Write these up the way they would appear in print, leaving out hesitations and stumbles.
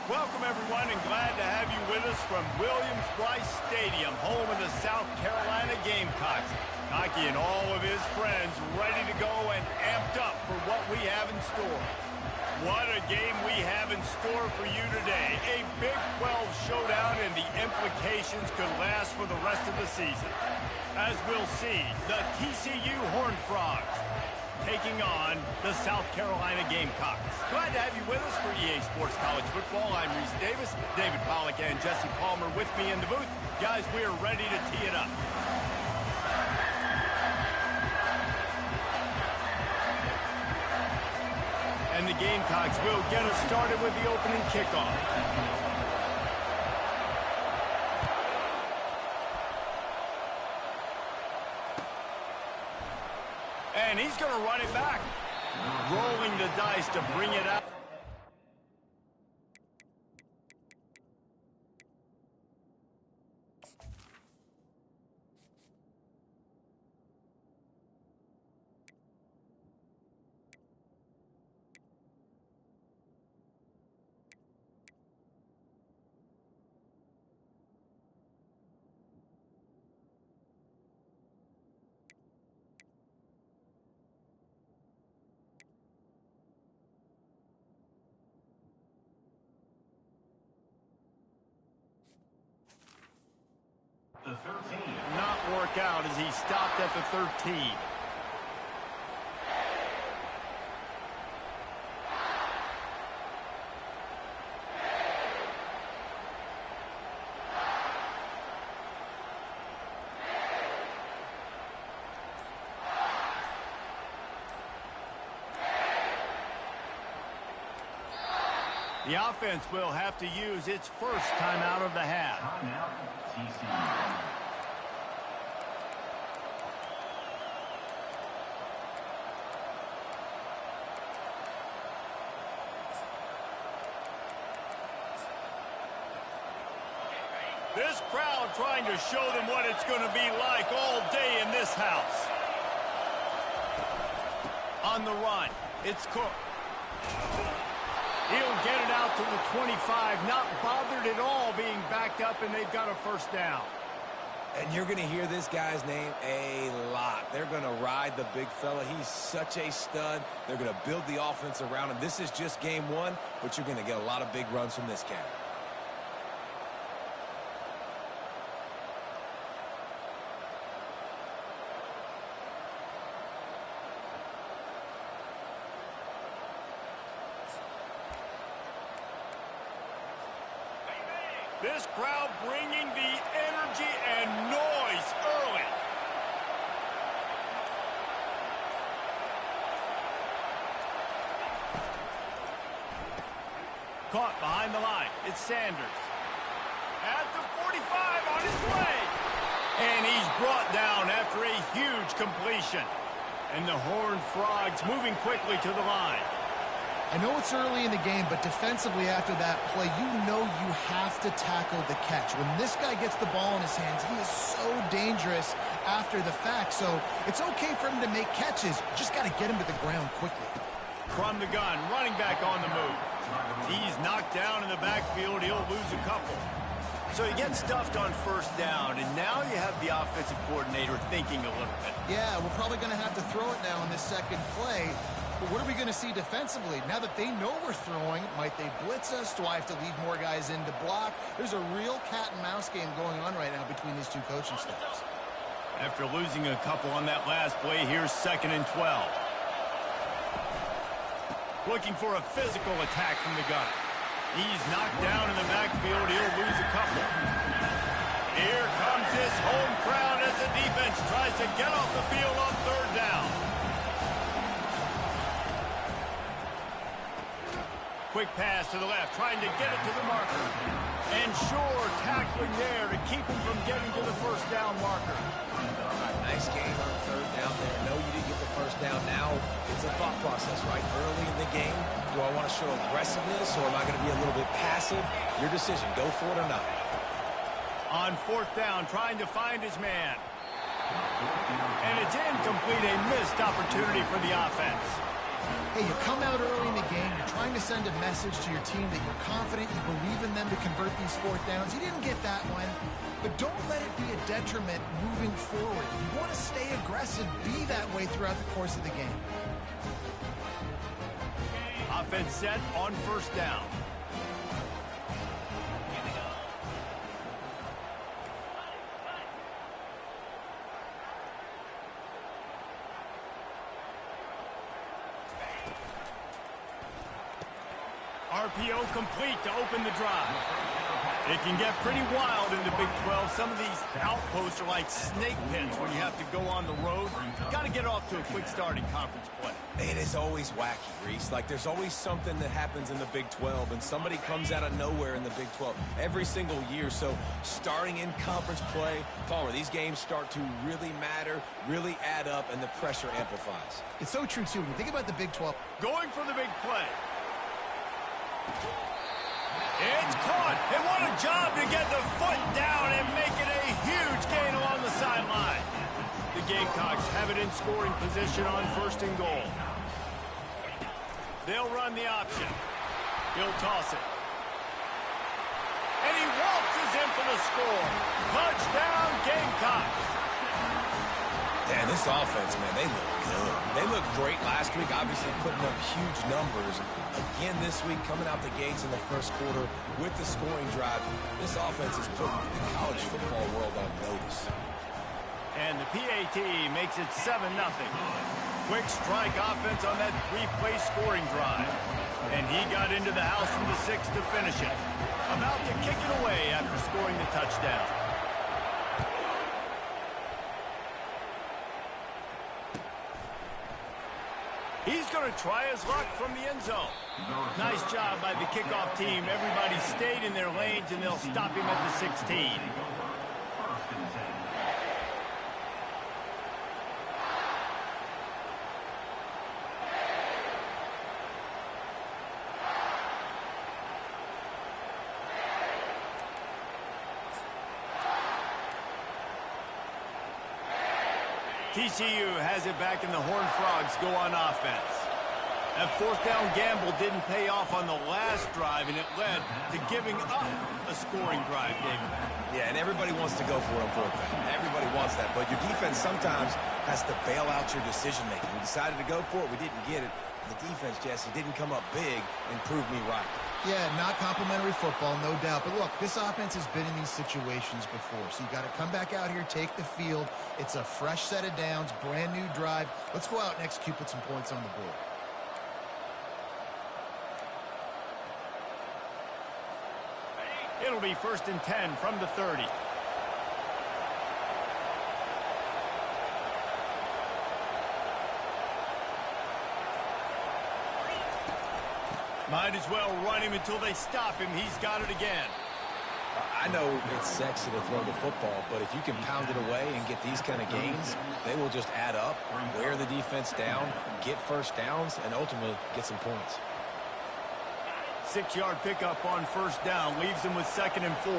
Welcome, everyone, and glad to have you with us from Williams-Brice Stadium, home of the South Carolina Gamecocks. Hockey and all of his friends ready to go and amped up for what we have in store. What a game we have in store for you today. A Big 12 showdown, and the implications could last for the rest of the season. As we'll see, the TCU Horned Frogs taking on the South Carolina Gamecocks. Glad to have you with us for EA Sports College Football. I'm Reese Davis, David Pollack and Jesse Palmer with me in the booth. Guys, we are ready to tee it up. And the Gamecocks will get us started with the opening kickoff. And he's going to run it back. Rolling the dice to bring it out. The 13. Not work out as he stopped at the 13. The offense will have to use its first timeout of the half. Timeout, TCU. This crowd trying to show them what it's going to be like all day in this house. On the run, it's Cook. He'll get it out to the 25, not bothered at all being backed up, and they've got a first down. And you're going to hear this guy's name a lot. They're going to ride the big fella. He's such a stud. They're going to build the offense around him. This is just game one, but you're going to get a lot of big runs from this cat. This crowd bringing the energy and noise early. Caught behind the line. It's Sanders. At the 45 on his way. And he's brought down after a huge completion. And the Horned Frogs moving quickly to the line. I know it's early in the game, but defensively after that play, you know you have to tackle the catch. When this guy gets the ball in his hands, he is so dangerous after the fact. So it's okay for him to make catches. Just got to get him to the ground quickly. From the gun, running back on the move. He's knocked down in the backfield. He'll lose a couple. So he gets stuffed on first down, and now you have the offensive coordinator thinking a little bit. Yeah, we're probably going to have to throw it now in this second play. But what are we going to see defensively? Now that they know we're throwing, might they blitz us? Do I have to leave more guys in to block? There's a real cat-and-mouse game going on right now between these two coaching staffs. After losing a couple on that last play, here's 2nd and 12. Looking for a physical attack from the gun. He's knocked down in the backfield. He'll lose a couple. Here comes this home crowd as the defense tries to get off the field on third down. Quick pass to the left, trying to get it to the marker. And sure, tackling there to keep him from getting to the first down marker. All right, nice game on third down there. No, you didn't get the first down. Now it's a thought process, right? Early in the game, do I want to show aggressiveness or am I going to be a little bit passive? Your decision, go for it or not. On fourth down, trying to find his man. And it's incomplete, a missed opportunity for the offense. Hey, you come out early in the game, you're trying to send a message to your team that you're confident, you believe in them to convert these fourth downs. You didn't get that one, but don't let it be a detriment moving forward. If you want to stay aggressive, be that way throughout the course of the game. Offense set on first down. RPO complete to open the drive. It can get pretty wild in the Big 12. Some of these outposts are like snake pits when you have to go on the road. Got to get off to a quick start in conference play. It is always wacky, Reese. Like, there's always something that happens in the Big 12, and somebody comes out of nowhere in the Big 12 every single year. So starting in conference play, Palmer, these games start to really matter, really add up, and the pressure amplifies. It's so true, too. When you think about the Big 12. Going for the big play. It's caught, and what a job to get the foot down and make it a huge gain along the sideline. The Gamecocks have it in scoring position on first and goal. They'll run the option. He'll toss it. And he waltzes in for the score. Touchdown, Gamecocks. Man, this offense, man, they look good. They looked great last week, obviously putting up huge numbers. Again this week, coming out the gates in the first quarter with the scoring drive. This offense is putting the college football world on notice. And the PAT makes it 7-0. Quick strike offense on that three-play scoring drive. And he got into the house from the 6 to finish it. About to kick it away after scoring the touchdown. He's going to try his luck from the end zone. Nice job by the kickoff team. Everybody stayed in their lanes, and they'll stop him at the 16. TCU has it back, and the Horned Frogs go on offense. That fourth down gamble didn't pay off on the last drive, and it led to giving up a scoring drive, David. Yeah, and everybody wants to go for it on fourth down. Everybody wants that, but your defense sometimes has to bail out your decision-making. We decided to go for it. We didn't get it. The defense, Jesse, didn't come up big and prove me right. Yeah, not complimentary football, no doubt. But look, this offense has been in these situations before. So you got to come back out here, take the field. It's a fresh set of downs, brand new drive. Let's go out and execute, put some points on the board. It'll be 1st and 10 from the 30. Might as well run him until they stop him. He's got it again. I know it's sexy to throw the football, but if you can pound it away and get these kind of gains, they will just add up, wear the defense down, get first downs, and ultimately get some points. 6-yard pickup on first down leaves him with 2nd and 4.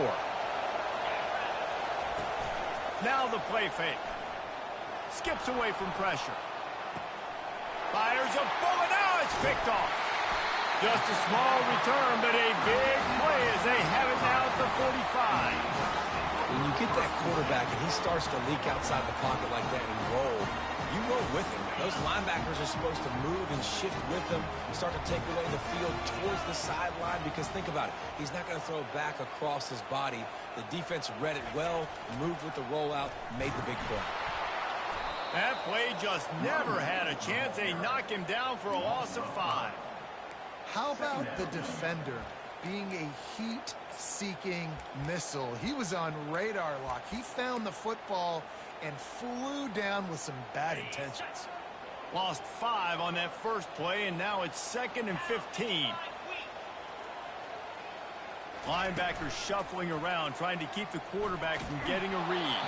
Now the play fake. Skips away from pressure. Fires a bullet. Now it's picked off. Just a small return, but a big play as they have it now at the 45. When you get that quarterback and he starts to leak outside the pocket like that and roll, you roll with him. Those linebackers are supposed to move and shift with him, start to take away the field towards the sideline, because think about it. He's not going to throw back across his body. The defense read it well, moved with the rollout, made the big play. That play just never had a chance. They knock him down for a loss of 5. How about the defender being a heat-seeking missile? He was on radar lock. He found the football and flew down with some bad intentions. Lost 5 on that first play, and now it's 2nd and 15. Linebackers shuffling around, trying to keep the quarterback from getting a read.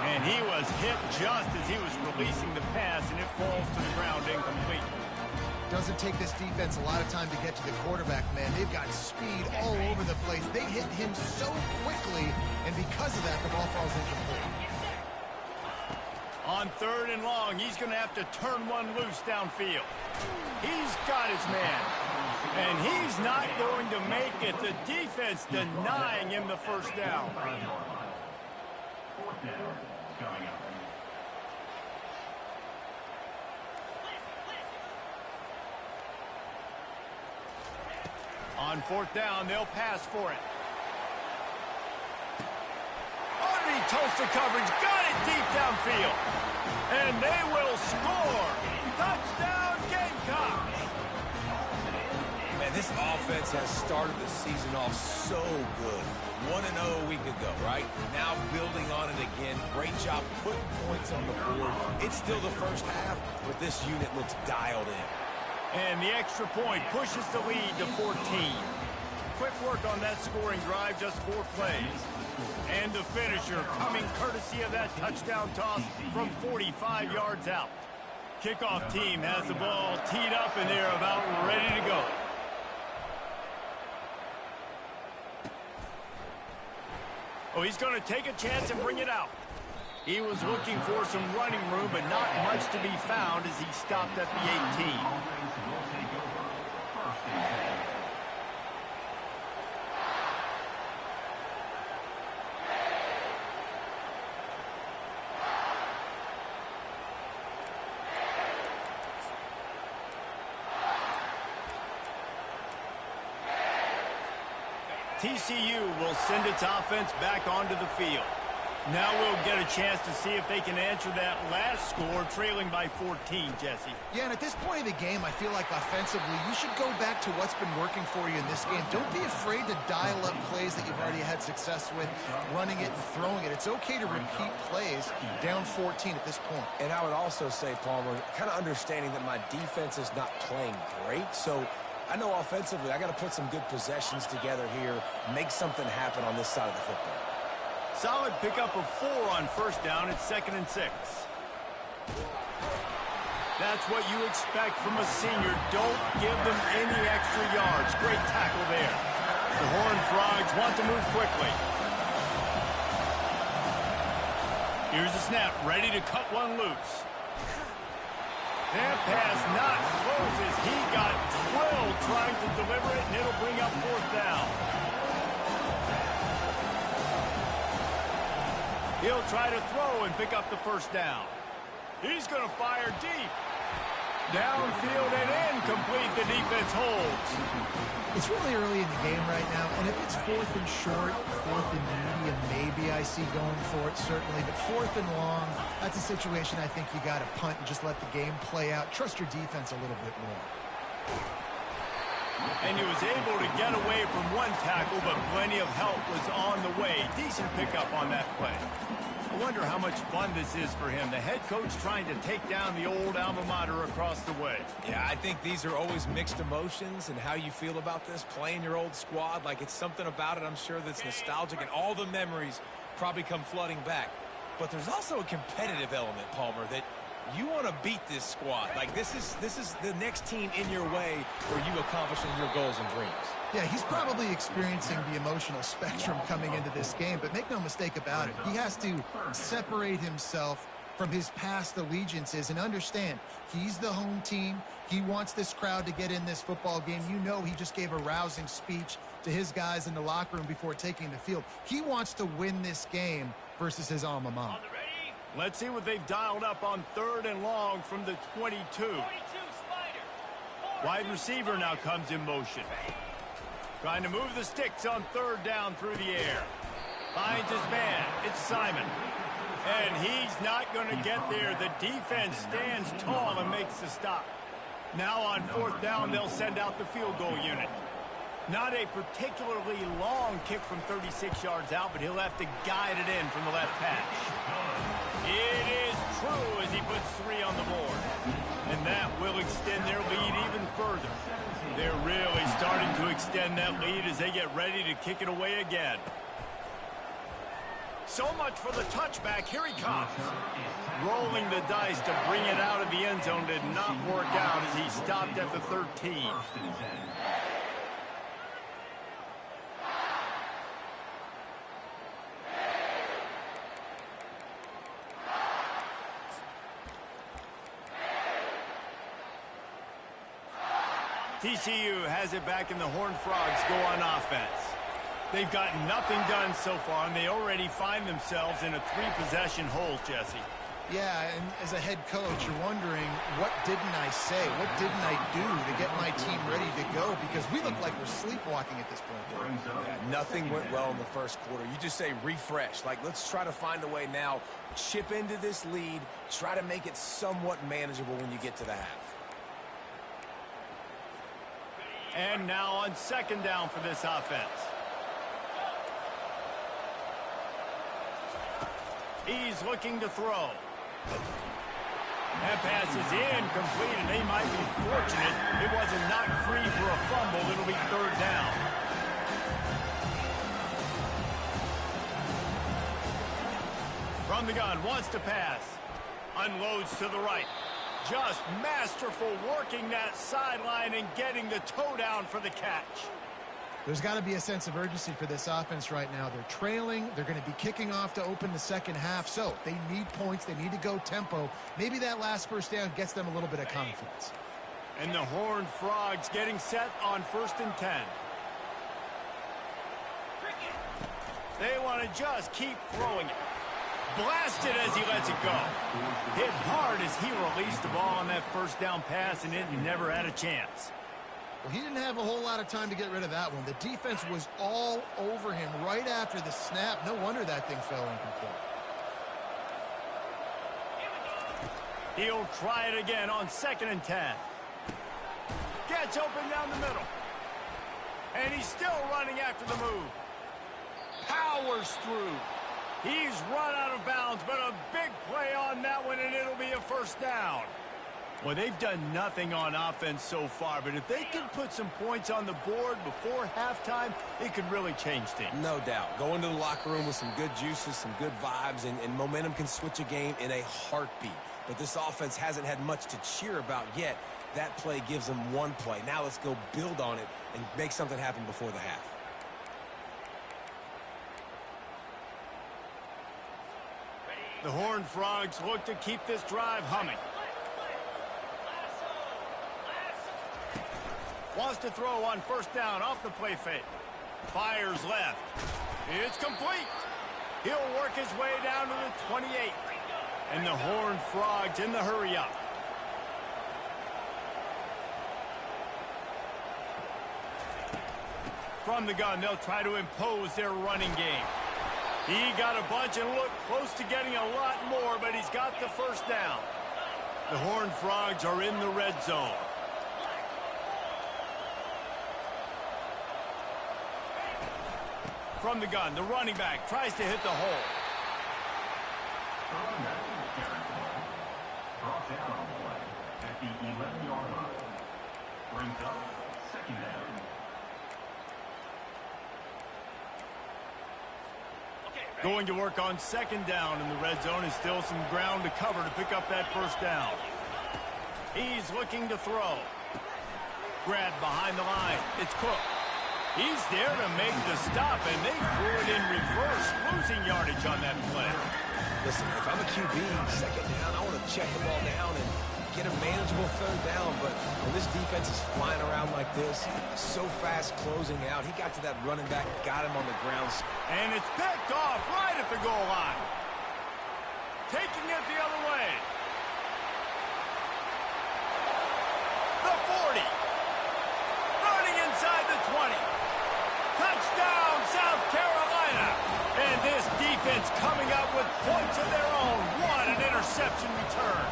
And he was hit just as he was releasing the pass, and it falls to the ground incomplete. Doesn't take this defense a lot of time to get to the quarterback, man. They've got speed all over the place. They hit him so quickly, and because of that, the ball falls incomplete. On 3rd and long, he's going to have to turn one loose downfield. He's got his man. And he's not going to make it. The defense denying him the first down. 4th down, coming up. On 4th down, they'll pass for it. Underneath Tulsa coverage, got it deep downfield. And they will score. Touchdown, Gamecocks. Man, this offense has started the season off so good. 1-0 a week ago, right? Now building on it again. Great job putting points on the board. It's still the first half, but this unit looks dialed in. And the extra point pushes the lead to 14. Quick work on that scoring drive, just 4 plays. And the finisher coming courtesy of that touchdown toss from 45 yards out. Kickoff team has the ball teed up and they're about ready to go. Oh, he's going to take a chance and bring it out. He was looking for some running room, but not much to be found as he stopped at the 18. TCU will send its offense back onto the field. Now we'll get a chance to see if they can answer that last score, trailing by 14, Jesse. Yeah, and at this point of the game, I feel like offensively, you should go back to what's been working for you in this game. Don't be afraid to dial up plays that you've already had success with, running it and throwing it. It's okay to repeat plays down 14 at this point. And I would also say, Palmer, kind of understanding that my defense is not playing great, so I know offensively I got to put some good possessions together here, make something happen on this side of the football. Solid pickup of 4 on 1st down. It's 2nd and 6. That's what you expect from a senior. Don't give them any extra yards. Great tackle there. The Horned Frogs want to move quickly. Here's the snap, ready to cut one loose. That pass not close as he got drilled trying to deliver it, and it'll bring up 4th down. He'll try to throw and pick up the 1st down. He's going to fire deep. Downfield and incomplete. The defense holds. It's really early in the game right now, and if it's 4th and short, 4th and medium, maybe I see going for it, certainly. But 4th and long, that's a situation I think you got to punt and just let the game play out. Trust your defense a little bit more. And he was able to get away from one tackle, but plenty of help was on the way. Decent pickup on that play. I wonder how much fun this is for him. The head coach trying to take down the old alma mater across the way. Yeah, I think these are always mixed emotions and how you feel about this, playing your old squad. Like, it's something about it, I'm sure, that's nostalgic, and all the memories probably come flooding back. But there's also a competitive element, Palmer, that you want to beat this squad. Like, this is the next team in your way for you accomplishing your goals and dreams. Yeah, he's probably experiencing the emotional spectrum coming into this game, but make no mistake about it. He has to separate himself from his past allegiances and understand he's the home team. He wants this crowd to get in this football game. You know, he just gave a rousing speech to his guys in the locker room before taking the field. He wants to win this game versus his alma mater. Let's see what they've dialed up on 3rd and long from the 22. Wide receiver now comes in motion. Trying to move the sticks on 3rd down through the air. Finds his man. It's Simon. And he's not going to get there. The defense stands tall and makes the stop. Now on 4th down, they'll send out the field goal unit. Not a particularly long kick from 36 yards out, but he'll have to guide it in from the left hash. It is true as he puts 3 on the board. And that will extend their lead even further. They're really starting to extend that lead as they get ready to kick it away again. So much for the touchback. Here he comes. Rolling the dice to bring it out of the end zone did not work out as he stopped at the 13. TCU has it back, and the Horned Frogs go on offense. They've gotten nothing done so far, and they already find themselves in a 3-possession hole, Jesse. Yeah, and as a head coach, you're wondering, what didn't I say? What didn't I do to get my team ready to go? Because we look like we're sleepwalking at this point. Yeah, nothing went well in the first quarter. You just say refresh. Like, let's try to find a way now. Chip into this lead. Try to make it somewhat manageable when you get to the half. And now on second down for this offense. He's looking to throw. That pass is incomplete, and they might be fortunate it wasn't knocked free for a fumble. It'll be third down. From the gun, wants to pass. Unloads to the right. Just masterful working that sideline and getting the toe down for the catch. There's got to be a sense of urgency for this offense right now. They're trailing. They're going to be kicking off to open the second half. So they need points. They need to go tempo. Maybe that last first down gets them a little bit of confidence. And the Horned Frogs getting set on 1st and 10. They want to just keep throwing it. Blasted as he lets it go. Hit hard as he released the ball on that first down pass, and it never had a chance. Well, he didn't have a whole lot of time to get rid of that one. The defense was all over him right after the snap. No wonder that thing fell incomplete. He'll try it again on 2nd and 10. Gets open down the middle. And he's still running after the move. Powers through. He's run out of bounds, but a big play on that one, and it'll be a first down. Well, they've done nothing on offense so far, but if they can put some points on the board before halftime, it could really change things. No doubt. Go into the locker room with some good juices, some good vibes, and momentum can switch a game in a heartbeat. But this offense hasn't had much to cheer about yet. That play gives them one play. Now let's go build on it and make something happen before the half. The Horned Frogs look to keep this drive humming. Wants to throw on 1st down off the play fake. Fires left. It's complete. He'll work his way down to the 28. And the Horned Frogs in the hurry up. From the gun, they'll try to impose their running game. He got a bunch and looked close to getting a lot more, but he's got the first down. The Horned Frogs are in the red zone. From the gun, the running back tries to hit the hole. Brought down on the play at the 11-yard line. Brings up 2nd down. Going to work on 2nd down in the red zone. Is still some ground to cover to pick up that first down. He's looking to throw. Grabbed behind the line. It's Cook. He's there to make the stop, and they threw it in reverse, losing yardage on that play. Listen, if I'm a QB, 2nd down, I want to check the ball down and get a manageable 3rd down. But when this defense is flying around like this, so fast closing out, he got to that running back, got him on the ground. And it's picked off right at the goal line. Taking it the other way. The 40. Running inside the 20. Touchdown, South Carolina. And this defense coming up with points of their own. What an interception return.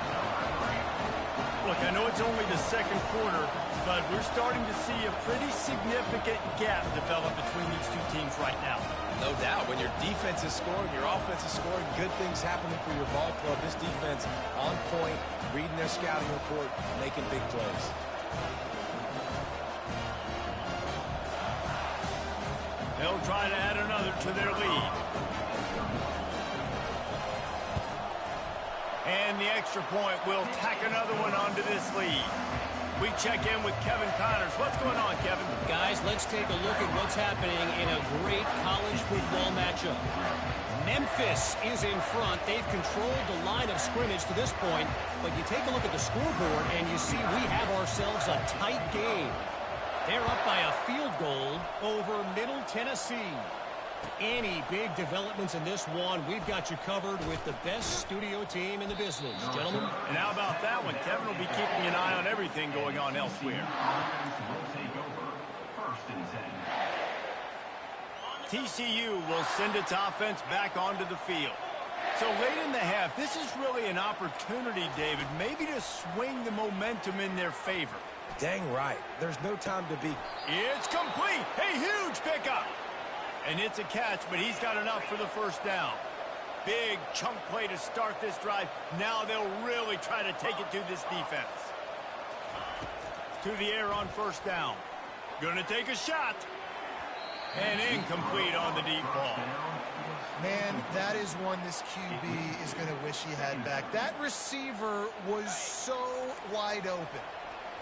Look, I know it's only the 2nd quarter, but we're starting to see a pretty significant gap develop between these two teams right now. No doubt. When your defense is scoring, your offense is scoring, good things happening for your ball club. This defense on point, reading their scouting report, making big plays. They'll try to add another to their lead. And the extra point will tack another one onto this lead. We check in with Kevin Connors. What's going on, Kevin? Guys, let's take a look at what's happening in a great college football matchup. Memphis is in front. They've controlled the line of scrimmage to this point, but you take a look at the scoreboard and you see we have ourselves a tight game. They're up by a field goal over Middle Tennessee. Any big developments in this one, we've got you covered with the best studio team in the business, gentlemen. And how about that one? Kevin will be keeping an eye on everything going on elsewhere. TCU will send its offense back onto the field. So late in the half, this is really an opportunity, David, maybe to swing the momentum in their favor. Dang right. There's no time to be. It's complete. A huge pickup. And it's a catch, but he's got enough for the first down. Big chunk play to start this drive. Now they'll really try to take it to this defense. To the air on first down. Gonna take a shot. And incomplete on the deep ball. Man, that is one this QB is going to wish he had back. That receiver was so wide open.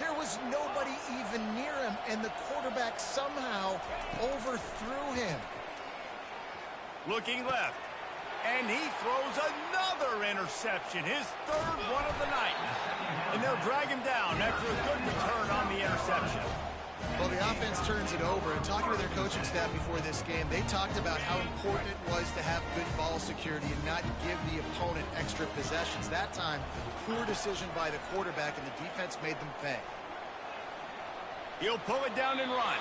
There was nobody even near him, and the quarterback somehow overthrew him. Looking left, and he throws another interception, his third one of the night. And they'll drag him down after a good return on the interception. Well, the offense turns it over, and talking to their coaching staff before this game, they talked about how important it was to have good ball security and not give the opponent extra possessions. That time, poor decision by the quarterback, and the defense made them pay. He'll pull it down and run.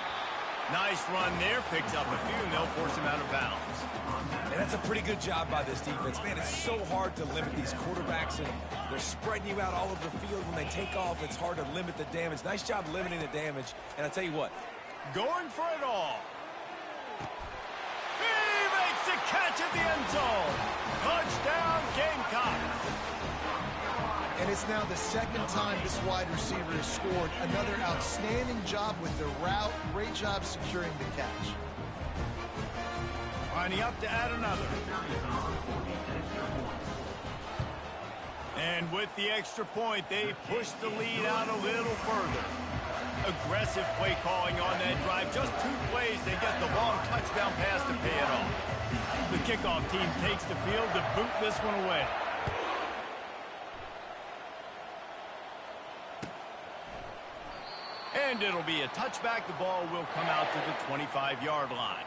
Nice run there, picks up a few, and they'll force him out of bounds. And that's a pretty good job by this defense. Man, it's so hard to limit these quarterbacks, and they're spreading you out all over the field. When they take off, it's hard to limit the damage. Nice job limiting the damage. And I'll tell you what. Going for it all. He makes the catch at the end zone. Touchdown, Gamecocks. And it's now the second time this wide receiver has scored. Another outstanding job with the route. Great job securing the catch. Lining up to add another. And with the extra point, they push the lead out a little further. Aggressive play calling on that drive. Just 2 plays, they get the long touchdown pass to pay it off. The kickoff team takes the field to boot this one away. And it'll be a touchback. The ball will come out to the 25-yard line.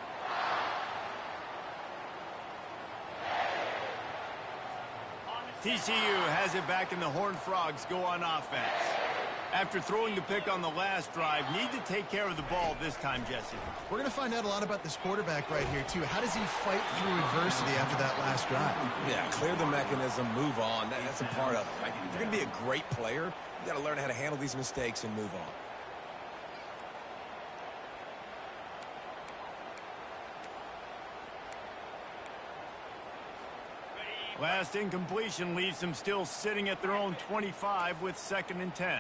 TCU has it back, and the Horned Frogs go on offense. After throwing the pick on the last drive, need to take care of the ball this time, Jesse. We're going to find out a lot about this quarterback right here, too. How does he fight through adversity after that last drive? Yeah, clear the mechanism, move on. That's a part of it. Right? If you're going to be a great player, you got to learn how to handle these mistakes and move on. Last incompletion leaves them still sitting at their own 25 with 2nd and 10.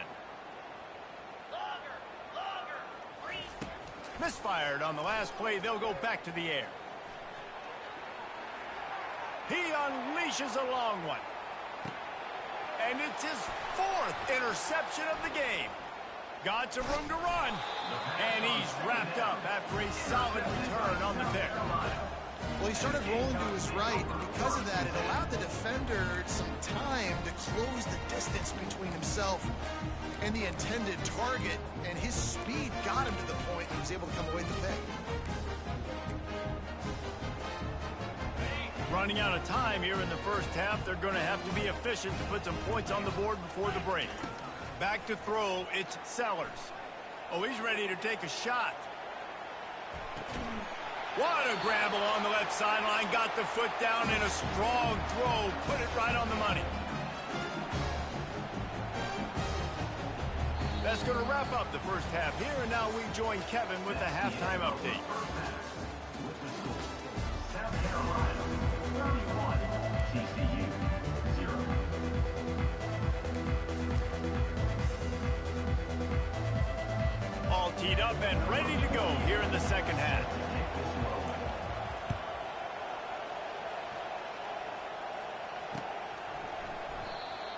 Misfired on the last play. They'll go back to the air. He unleashes a long one. And it's his 4th interception of the game. Got some room to run. And he's wrapped up after a solid return on the pick. Well, he started rolling to his right, and because of that, it allowed the defender some time to close the distance between himself and the intended target, and his speed got him to the point he was able to come away with the pick. Running out of time here in the first half. They're going to have to be efficient to put some points on the board before the break. Back to throw, it's Sellers. Oh, he's ready to take a shot. What a grab along the left sideline. Got the foot down in a strong throw. Put it right on the money. That's going to wrap up the first half here, and now we join Kevin with the halftime update. South Carolina 31, TCU 0. All teed up and ready to go here in the second half.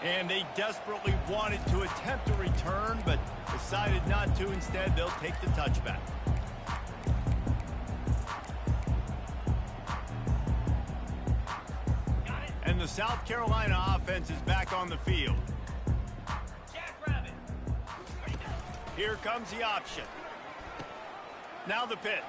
And they desperately wanted to attempt a return, but decided not to. Instead, they'll take the touchback. And the South Carolina offense is back on the field. Here comes the option. Now the pitch.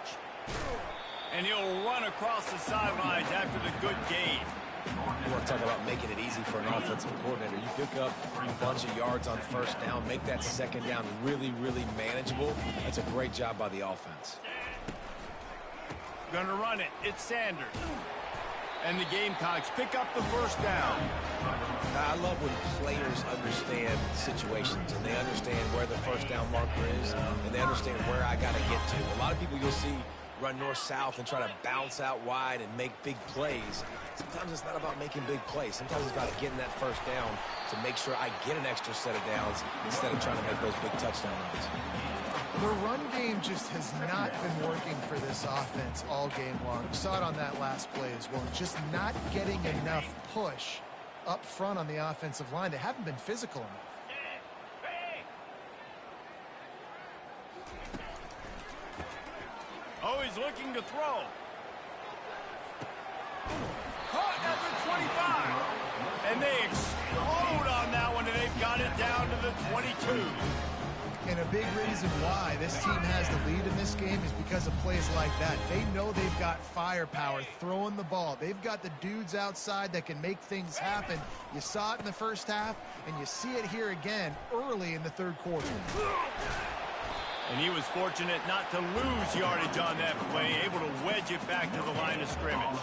And he'll run across the sidelines after the good gain. You want to talk about making it easy for an offensive coordinator. You pick up a bunch of yards on first down, make that second down really, really manageable. That's a great job by the offense. Gonna run it. It's Sanders. And the Gamecocks pick up the first down. I love when players understand situations and they understand where the first down marker is and they understand where I got to get to. A lot of people you'll see run north-south and try to bounce out wide and make big plays. Sometimes it's not about making big plays. Sometimes it's about getting that first down to make sure I get an extra set of downs instead of trying to make those big touchdown runs. The run game just has not been working for this offense all game long. We saw it on that last play as well. Just not getting enough push up front on the offensive line. They haven't been physical enough. Oh, he's looking to throw. Caught at the 25. And they explode on that one, and they've got it down to the 22. And a big reason why this team has the lead in this game is because of plays like that. They know they've got firepower throwing the ball. They've got the dudes outside that can make things happen. You saw it in the first half, and you see it here again early in the third quarter. And he was fortunate not to lose yardage on that play, able to wedge it back to the line of scrimmage.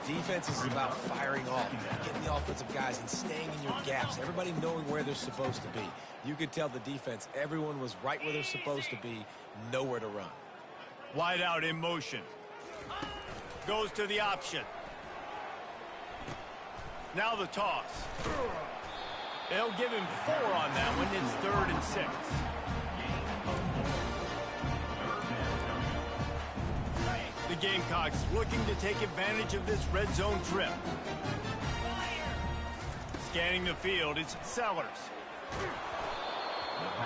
Defense is about firing off, getting the offensive guys and staying in your gaps, everybody knowing where they're supposed to be. You could tell the defense, everyone was right where they're supposed to be, nowhere to run. Wide out in motion. Goes to the option. Now the toss. They'll give him 4 on that one. It's 3rd and 6. The Gamecocks looking to take advantage of this red zone trip. Scanning the field, it's Sellers.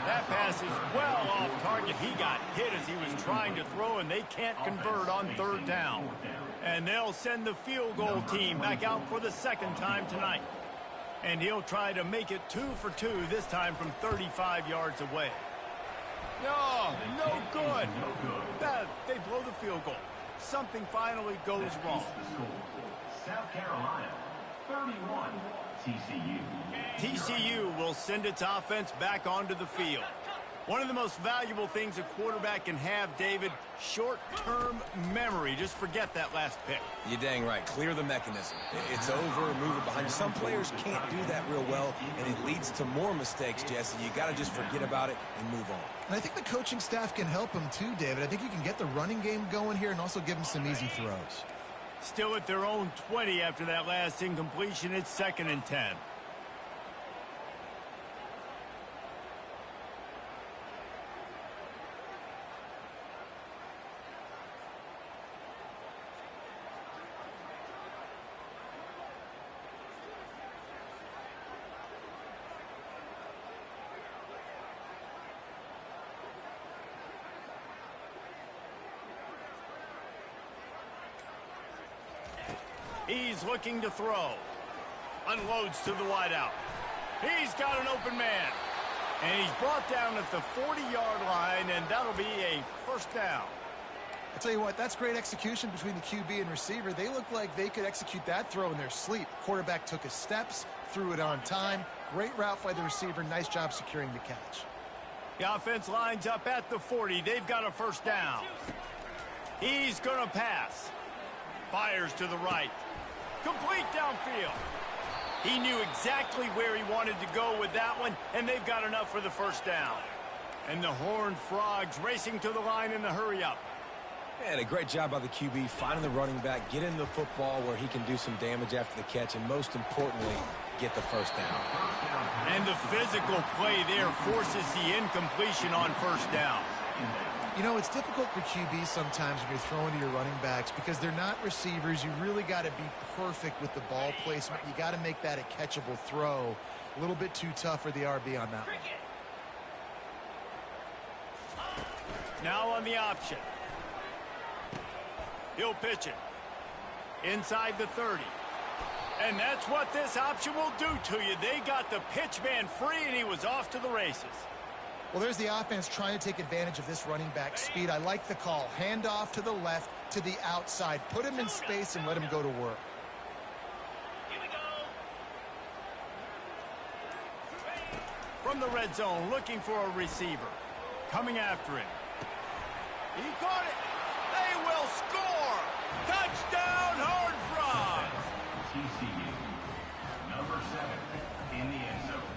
That pass is well off target. He got hit as he was trying to throw, and they can't convert on 3rd down. And they'll send the field goal team back out for the second time tonight. And he'll try to make it 2 for 2, this time from 35 yards away. No good. They blow the field goal. Something finally goes wrong. South Carolina, 31, TCU. TCU will send its offense back onto the field. One of the most valuable things a quarterback can have, David, short-term memory. Just forget that last pick. You're dang right. Clear the mechanism. It's over, move it behind you. Some players can't do that real well, and it leads to more mistakes, Jesse. You got to just forget about it and move on. And I think the coaching staff can help him too, David. I think you can get the running game going here and also give him some easy throws. Still at their own 20 after that last incompletion. It's 2nd and 10. He's looking to throw. Unloads to the wideout. He's got an open man. And he's brought down at the 40-yard line, and that'll be a first down. I'll tell you what, that's great execution between the QB and receiver. They look like they could execute that throw in their sleep. Quarterback took his steps, threw it on time. Great route by the receiver. Nice job securing the catch. The offense lines up at the 40. They've got a first down. He's going to pass. Fires to the right. Complete downfield. He knew exactly where he wanted to go with that one, and they've got enough for the first down. And the Horned Frogs racing to the line in the hurry-up. Man, a great job by the QB, finding the running back, getting the football where he can do some damage after the catch, and most importantly, get the first down. And the physical play there forces the incompletion on first down. You know, it's difficult for QB sometimes when you're throwing to your running backs because they're not receivers. You really got to be perfect with the ball placement. You got to make that a catchable throw. A little bit too tough for the RB on that one. Now on the option. He'll pitch it. Inside the 30. And that's what this option will do to you. They got the pitch man free, and he was off to the races. Well, there's the offense trying to take advantage of this running back speed. I like the call. Hand off to the left, to the outside. Put him in space and let him go to work. From the red zone, looking for a receiver. Coming after him. He caught it. They will score. Touchdown, Hard Fries. TCU, number 7 in the end zone.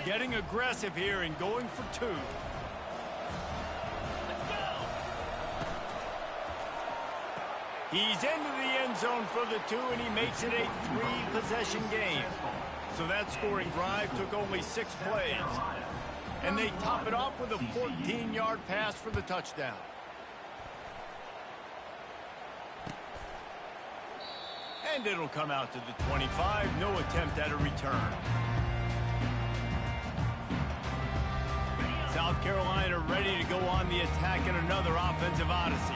Getting aggressive here and going for 2. He's into the end zone for the 2, and he makes it a 3-possession game. So that scoring drive took only 6 plays. And they top it off with a 14-yard pass for the touchdown. And it'll come out to the 25. No attempt at a return. South Carolina ready to go on the attack in another offensive odyssey.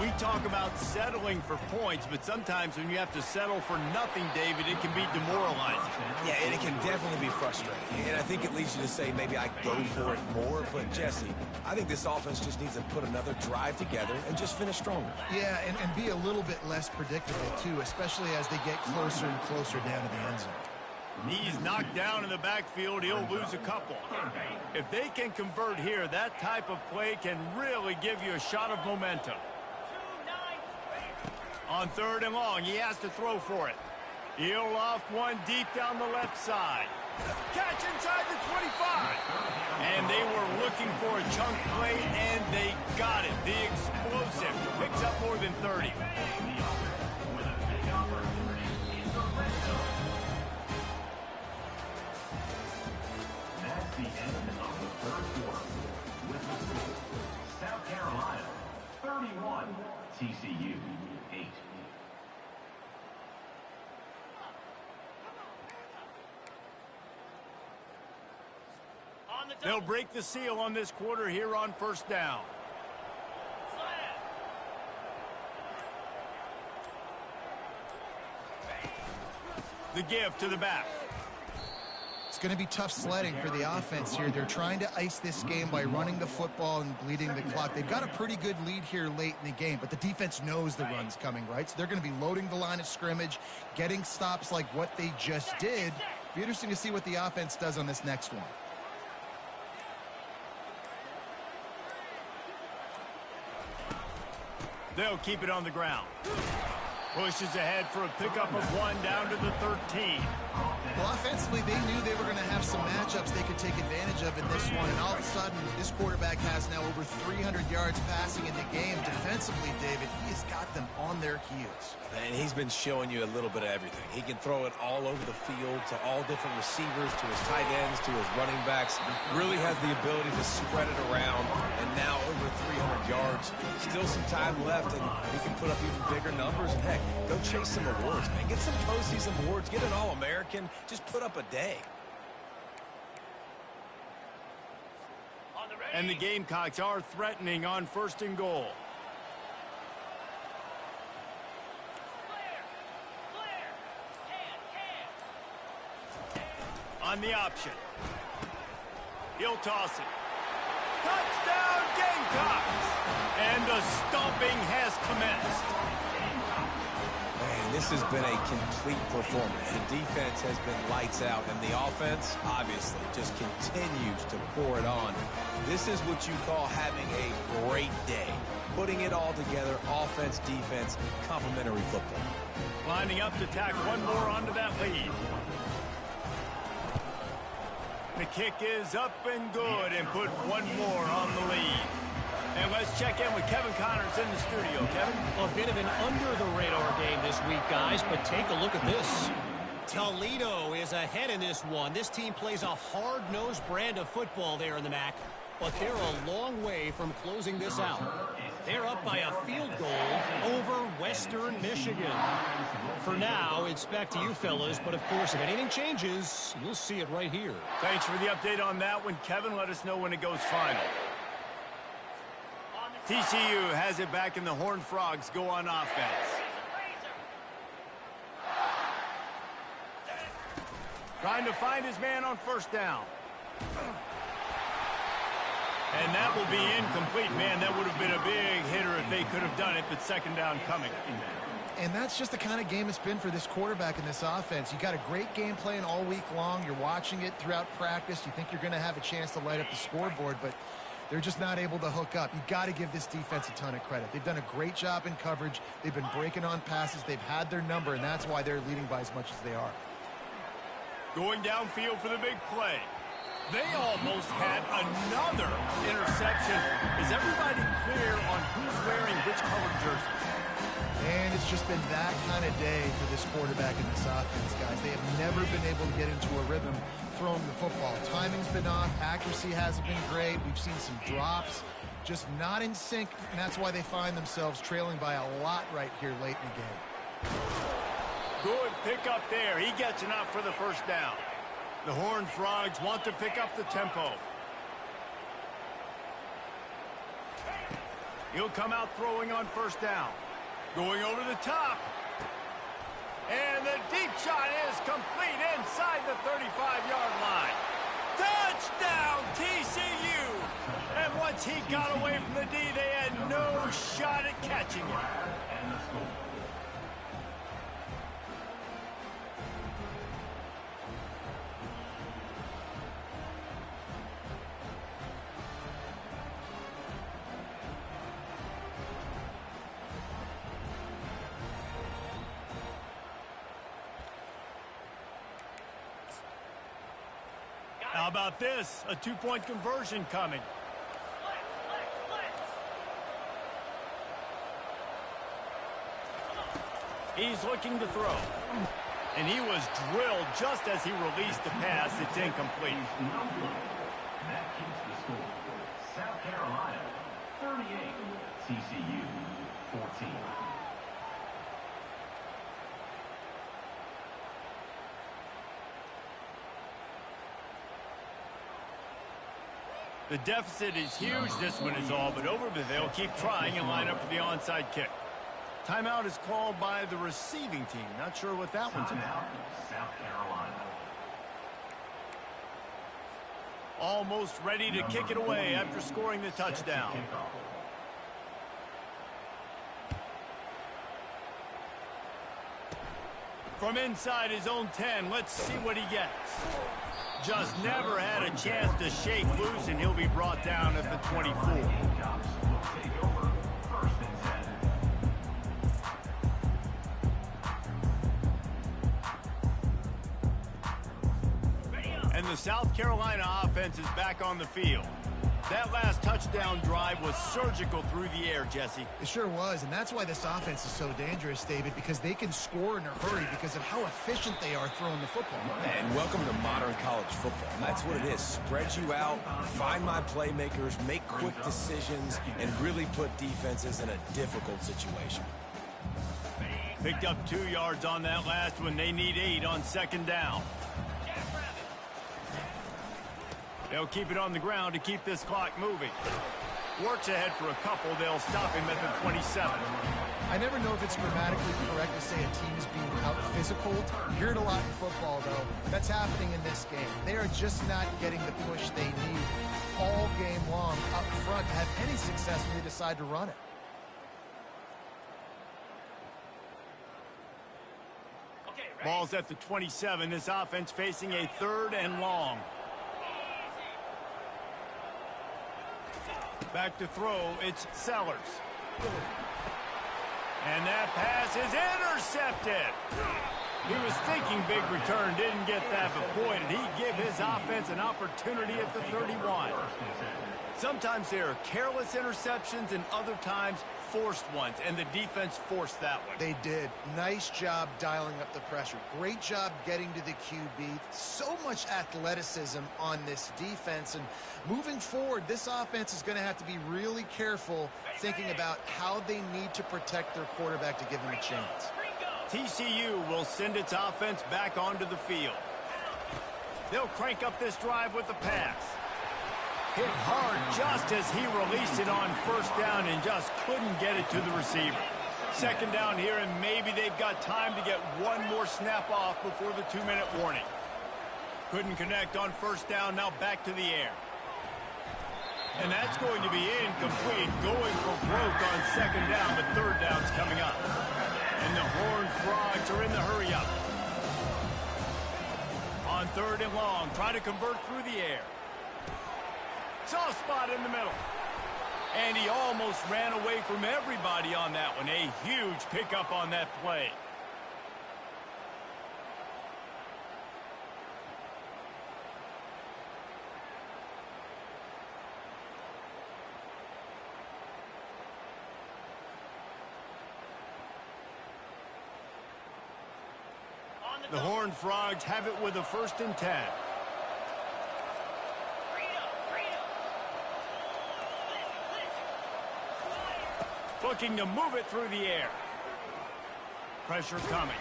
We talk about settling for points, but sometimes when you have to settle for nothing, David, it can be demoralizing. Yeah, and it can definitely be frustrating. And I think it leads you to say maybe I go for it more. But, Jesse, I think this offense just needs to put another drive together and just finish stronger. Yeah, and be a little bit less predictable, too, especially as they get closer and closer down to the end zone. He's knocked down in the backfield. He'll lose a couple. If they can convert here, that type of play can really give you a shot of momentum. On 3rd and long, he has to throw for it. He'll loft one deep down the left side. Catch inside the 25. And they were looking for a chunk play, and they got it. The explosive picks up more than 30. That's the end of the 3rd quarter. With the score, South Carolina 31, TCU 8. They'll break the seal on this quarter here on 1st down. The give to the back. It's going to be tough sledding for the offense here. They're trying to ice this game by running the football and bleeding the clock. They've got a pretty good lead here late in the game, but the defense knows the run's coming, right? So they're going to be loading the line of scrimmage, getting stops like what they just did. Be interesting to see what the offense does on this next one. They'll keep it on the ground. Pushes ahead for a pickup of 1 down to the 13. Well, offensively, they knew they were going to have some matchups they could take advantage of in this one, and all of a sudden, this quarterback has now over 300 yards passing in the game. Defensively, David, he has got them on their heels. And he's been showing you a little bit of everything. He can throw it all over the field to all different receivers, to his tight ends, to his running backs. Really has the ability to spread it around, and now over 300 yards. Still some time left, and he can put up even bigger numbers. And heck, go chase some awards, man. Get some postseason awards. Get an All-American. Just put up a day. And the Gamecocks are threatening on 1st and goal. On the option. He'll toss it. Touchdown, Gamecocks! And the stomping has commenced. Man, this has been a complete performance. The defense has been lights out, and the offense, obviously, just continues to pour it on. This is what you call having a great day. Putting it all together, offense, defense, complementary football. Lining up to tack one more onto that lead. The kick is up and good, and put one more on the lead. And let's check in with Kevin Connors in the studio. Kevin? A bit of an under-the-radar game this week, guys, but take a look at this. Toledo is ahead in this one. This team plays a hard-nosed brand of football there in the MAC, but they're a long way from closing this out. They're up by a field goal over Western Michigan. For now, it's back to you fellas, but of course, if anything changes, you'll see it right here. Thanks for the update on that one, Kevin. Let us know when it goes final. TCU has it back and the Horned Frogs go on offense. Trying to find his man on first down. And that will be incomplete. Man, that would have been a big hitter if they could have done it, but second down coming. And that's just the kind of game it's been for this quarterback in this offense. You got a great game plan all week long. You're watching it throughout practice. You think you're going to have a chance to light up the scoreboard, but they're just not able to hook up. You got to give this defense a ton of credit. They've done a great job in coverage. They've been breaking on passes. They've had their number, and that's why they're leading by as much as they are. Going downfield for the big play. They almost had another interception. Is everybody clear on who's wearing which colored jersey? And it's just been that kind of day for this quarterback in this offense, guys. They have never been able to get into a rhythm throwing the football. Timing's been off. Accuracy hasn't been great. We've seen some drops. Just not in sync, and that's why they find themselves trailing by a lot right here late in the game. Good pick up there. He gets enough for the first down. The Horned Frogs want to pick up the tempo. He'll come out throwing on first down. Going over the top. And the deep shot is complete inside the 35-yard line. Touchdown, TCU! And once he got away from the D, they had no shot at catching him. And the score. How about this? A two-point conversion coming. He's looking to throw. And he was drilled just as he released the pass. It's incomplete. That keeps the score. South Carolina, 38. TCU, 14. The deficit is huge. This one is all but over, but they'll keep trying and line up for the onside kick. Timeout is called by the receiving team. Not sure what that one's about. South Carolina. Almost ready to kick it away after scoring the touchdown. From inside his own 10, let's see what he gets. Just never had a chance to shake loose, and he'll be brought down at the 24. Gamecocks will take over 1st and 10. And the South Carolina offense is back on the field. That last touchdown drive was surgical through the air, Jesse. It sure was, and that's why this offense is so dangerous, David, because they can score in a hurry because of how efficient they are throwing the football. And welcome to modern college football. And that's what it is. Spread you out, find my playmakers, make quick decisions, and really put defenses in a difficult situation. Picked up 2 yards on that last one. They need 8 on second down. They'll keep it on the ground to keep this clock moving. Works ahead for a couple. They'll stop him at the 27. I never know if it's grammatically correct to say a team's being out-physical. You hear it a lot in football, though. That's happening in this game. They are just not getting the push they need all game long up front to have any success when they decide to run it. Ball's at the 27. This offense facing a 3rd and long. Back to throw, it's Sellers. And that pass is intercepted. He was thinking big return, didn't get that, but boy, did he give his offense an opportunity at the 31. Sometimes there are careless interceptions and other times forced ones, and the defense forced that one. They did. Nice job dialing up the pressure. Great job getting to the QB. So much athleticism on this defense, and moving forward, this offense is going to have to be really careful thinking about how they need to protect their quarterback to give him a chance. TCU will send its offense back onto the field. They'll crank up this drive with the pass. Hit hard just as he released it on first down and just couldn't get it to the receiver. Second down here, and maybe they've got time to get one more snap off before the 2-minute warning. Couldn't connect on first down, now back to the air. And that's going to be incomplete, going for broke on second down, but third down's coming up. And the Horned Frogs are in the hurry-up. On third and long, try to convert through the air. Soft spot in the middle. And he almost ran away from everybody on that one. A huge pickup on that play. The Horned Frogs have it with a 1st and 10. Looking to move it through the air. Pressure coming.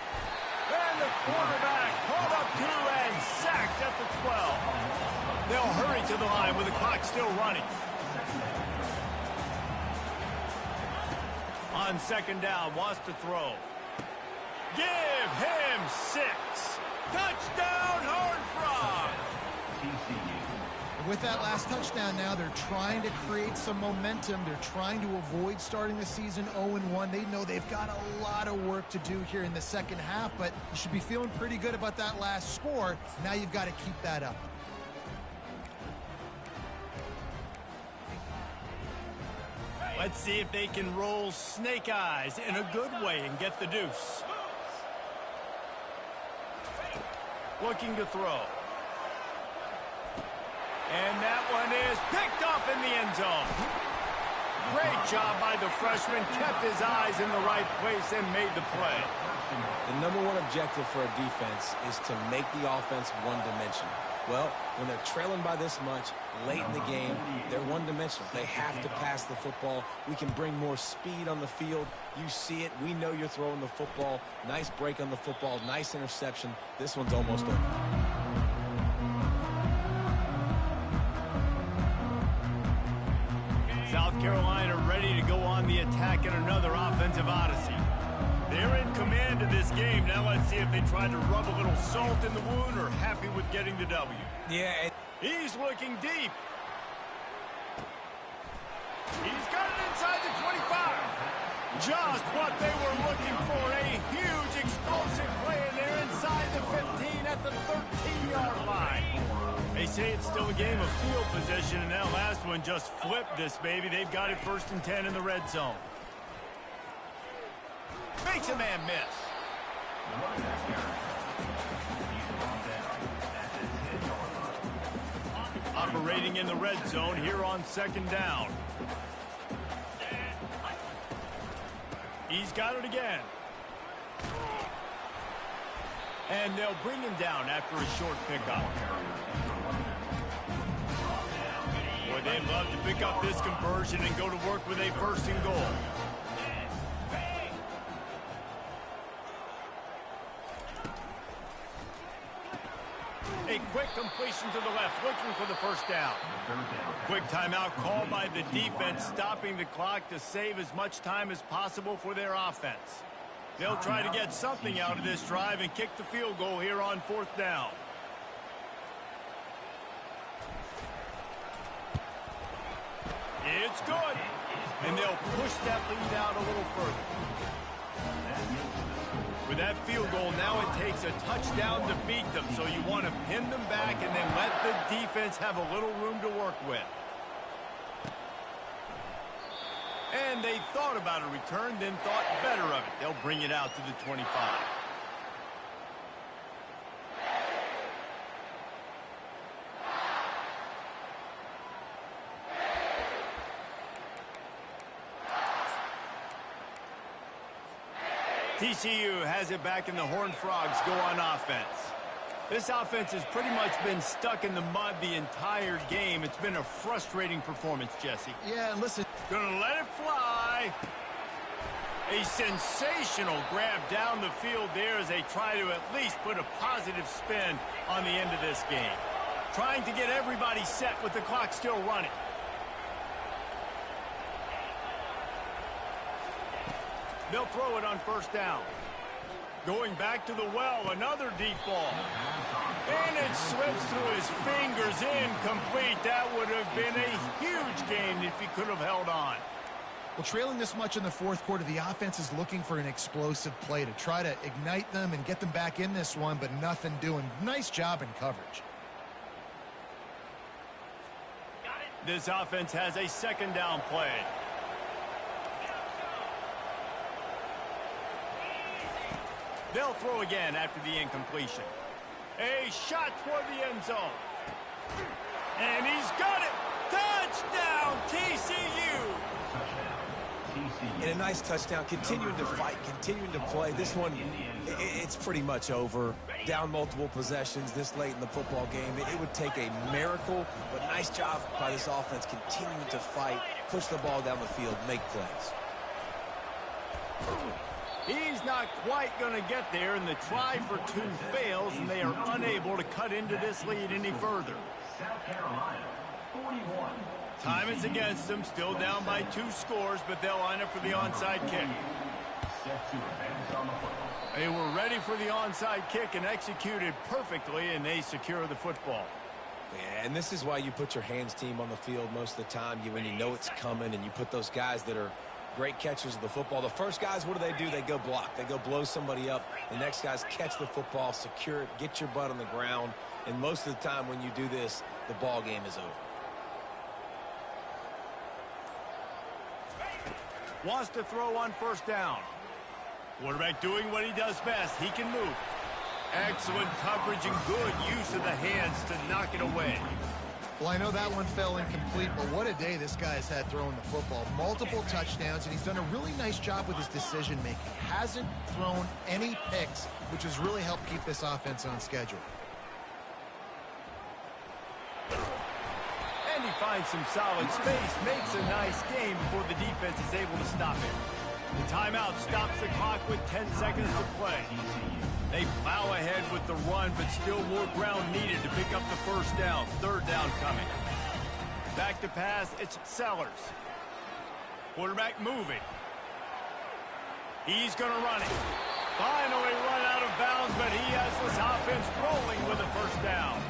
And the quarterback caught up to and sacked at the 12. They'll hurry to the line with the clock still running. On second down, wants to throw. Give him 6. Touchdown, Horned Frogs! With that last touchdown now, they're trying to create some momentum. They're trying to avoid starting the season 0-1. They know they've got a lot of work to do here in the second half, but you should be feeling pretty good about that last score. Now you've got to keep that up. Let's see if they can roll snake eyes in a good way and get the deuce. Looking to throw. And that one is picked up in the end zone. Great job by the freshman. Kept his eyes in the right place and made the play. The number one objective for a defense is to make the offense one-dimensional. Well, when they're trailing by this much, late in the game, they're one-dimensional. They have to pass the football. We can bring more speed on the field. You see it. We know you're throwing the football. Nice break on the football. Nice interception. This one's almost over. South Carolina ready to go on the attack in another offensive odyssey. They're in command of this game. Now let's see if they try to rub a little salt in the wound or happy with getting the W. Yeah. He's looking deep. He's got it inside the 25. Just what they were looking for. A huge explosive play, and they're inside the 15 at the 13-yard line. They say it's still a game of field position, and that last one just flipped this baby. They've got it 1st and 10 in the red zone. Makes a man miss. Operating in the red zone here on second down. He's got it again. And they'll bring him down after a short pickup. Boy, they'd love to pick up this conversion and go to work with a 1st and goal. A quick completion to the left, looking for the 1st down. Quick timeout called by the defense, stopping the clock to save as much time as possible for their offense. They'll try to get something out of this drive and kick the field goal here on 4th down. It's good. And they'll push that lead out a little further. With that field goal, now it takes a touchdown to beat them, so you want to pin them back and then let the defense have a little room to work with. And they thought about a return, then thought better of it. They'll bring it out to the 25. TCU has it back, and the Horned Frogs go on offense. This offense has pretty much been stuck in the mud the entire game. It's been a frustrating performance, Jesse. Yeah, and listen. Gonna let it fly. A sensational grab down the field there as they try to at least put a positive spin on the end of this game. Trying to get everybody set with the clock still running. They'll throw it on first down. Going back to the well, another deep ball. And it slips through his fingers, incomplete. That would have been a huge gain if he could have held on. Well, trailing this much in the fourth quarter, the offense is looking for an explosive play to try to ignite them and get them back in this one, but nothing doing. Nice job in coverage. This offense has a second down play. They'll throw again after the incompletion. A shot toward the end zone. And he's got it. Touchdown, TCU. And a nice touchdown, continuing to fight, continuing to play. This one, it's pretty much over. Down multiple possessions this late in the football game. It would take a miracle, but nice job by this offense continuing to fight, push the ball down the field, make plays. He's not quite going to get there, and the try for two fails, and they are unable to cut into this lead any further. South Carolina, 41. Time is against them, still down by 2 scores, but they'll line up for the onside kick. Set to advance on the football. They were ready for the onside kick and executed perfectly, and they secure the football. Yeah, and this is why you put your hands team on the field most of the time. When you know it's coming, and you put those guys that are great catchers of the football. The first guys, what do? They go block. They go blow somebody up. The next guys catch the football, secure it, get your butt on the ground. And most of the time when you do this, the ball game is over. Wants to throw on first down. Quarterback doing what he does best. He can move. Excellent coverage and good use of the hands to knock it away. Well, I know that one fell incomplete, but what a day this guy has had throwing the football. Multiple touchdowns, and he's done a really nice job with his decision-making. Hasn't thrown any picks, which has really helped keep this offense on schedule. And he finds some solid space, makes a nice game before the defense is able to stop him. The timeout stops the clock with 10 seconds to play. They plow ahead with the run, but still more ground needed to pick up the first down. Third down coming. Back to pass, it's Sellers. Quarterback moving. He's going to run it. Finally run out of bounds, but he has this offense rolling with a first down.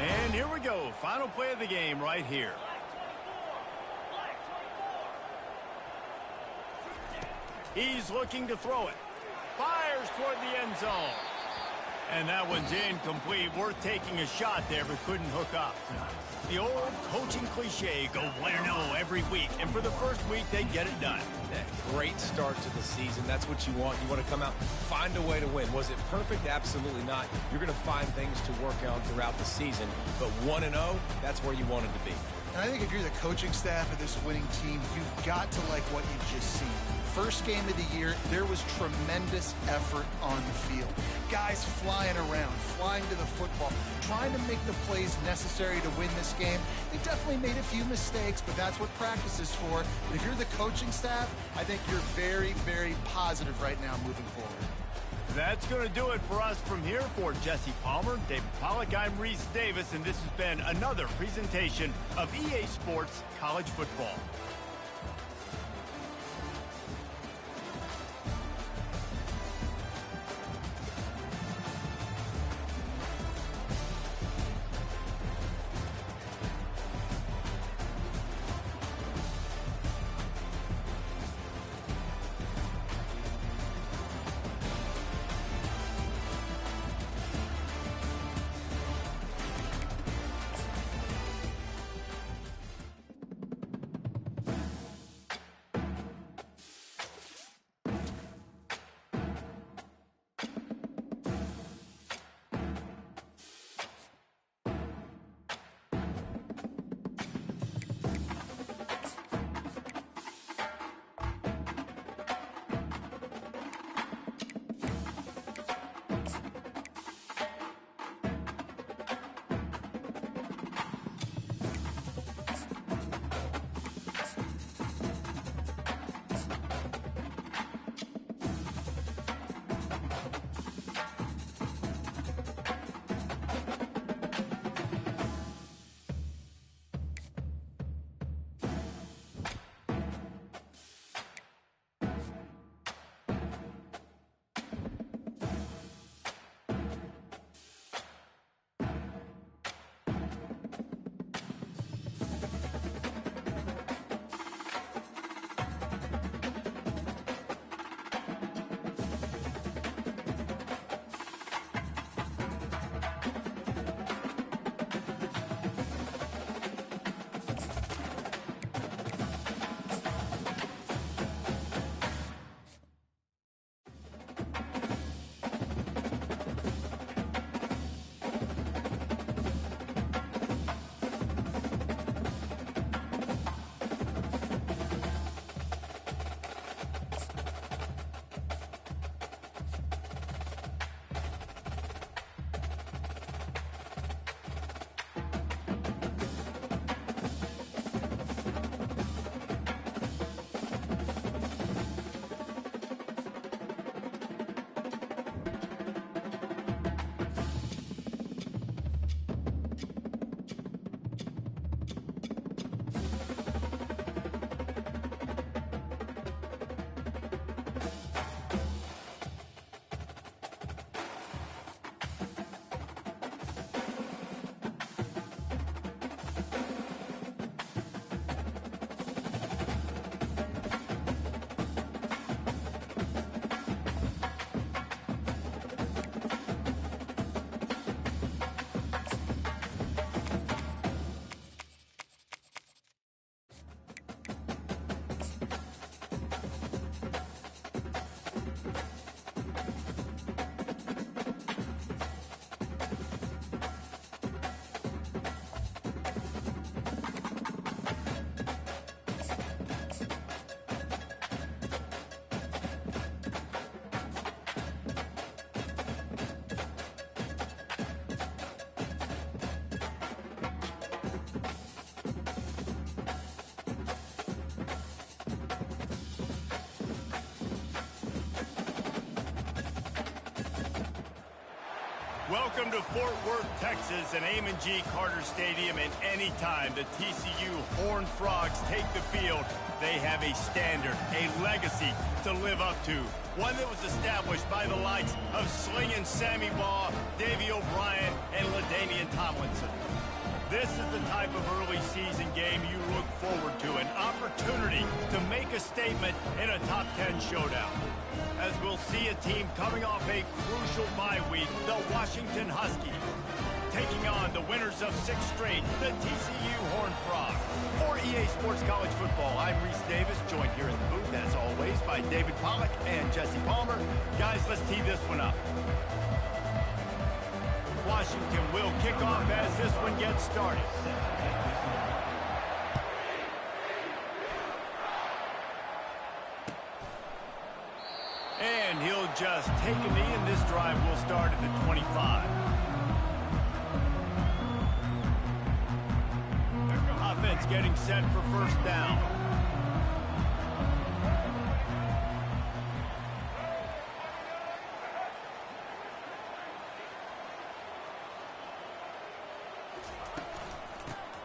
And here we go. Final play of the game right here. He's looking to throw it. Fires toward the end zone. And that one's incomplete. Worth taking a shot there, but couldn't hook up. The old coaching cliche, go bueno every week. And for the first week, they get it done. Great start to the season. That's what you want. You want to come out, find a way to win. Was it perfect? Absolutely not. You're going to find things to work on throughout the season. But 1-0, that's where you wanted to be. And I think if you're the coaching staff of this winning team, you've got to like what you've just seen. First game of the year, there was tremendous effort on the field. Guys flying around, flying to the football, trying to make the plays necessary to win this game. They definitely made a few mistakes, but that's what practice is for. And if you're the coaching staff, I think you're very, very positive right now moving forward. That's going to do it for us from here. For Jesse Palmer, David Pollack, I'm Reese Davis, and this has been another presentation of EA Sports College Football. Welcome to Fort Worth, Texas, and Amon G. Carter Stadium. And anytime the TCU Horned Frogs take the field, they have a standard, a legacy to live up to. One that was established by the likes of Slingin' Sammy Baugh, Davey O'Brien, and LaDainian Tomlinson. This is the type of early season game you look forward to, an opportunity to make a statement in a top 10 showdown. As we'll see a team coming off a crucial bye week, the Washington Huskies, taking on the winners of 6 straight, the TCU Horned Frogs. For EA Sports College Football, I'm Reese Davis, joined here in the booth, as always, by David Pollack and Jesse Palmer. Guys, let's tee this one up. Washington will kick off as this one gets started. And he'll just take a knee, and this drive will start at the 25. Offense getting set for first down.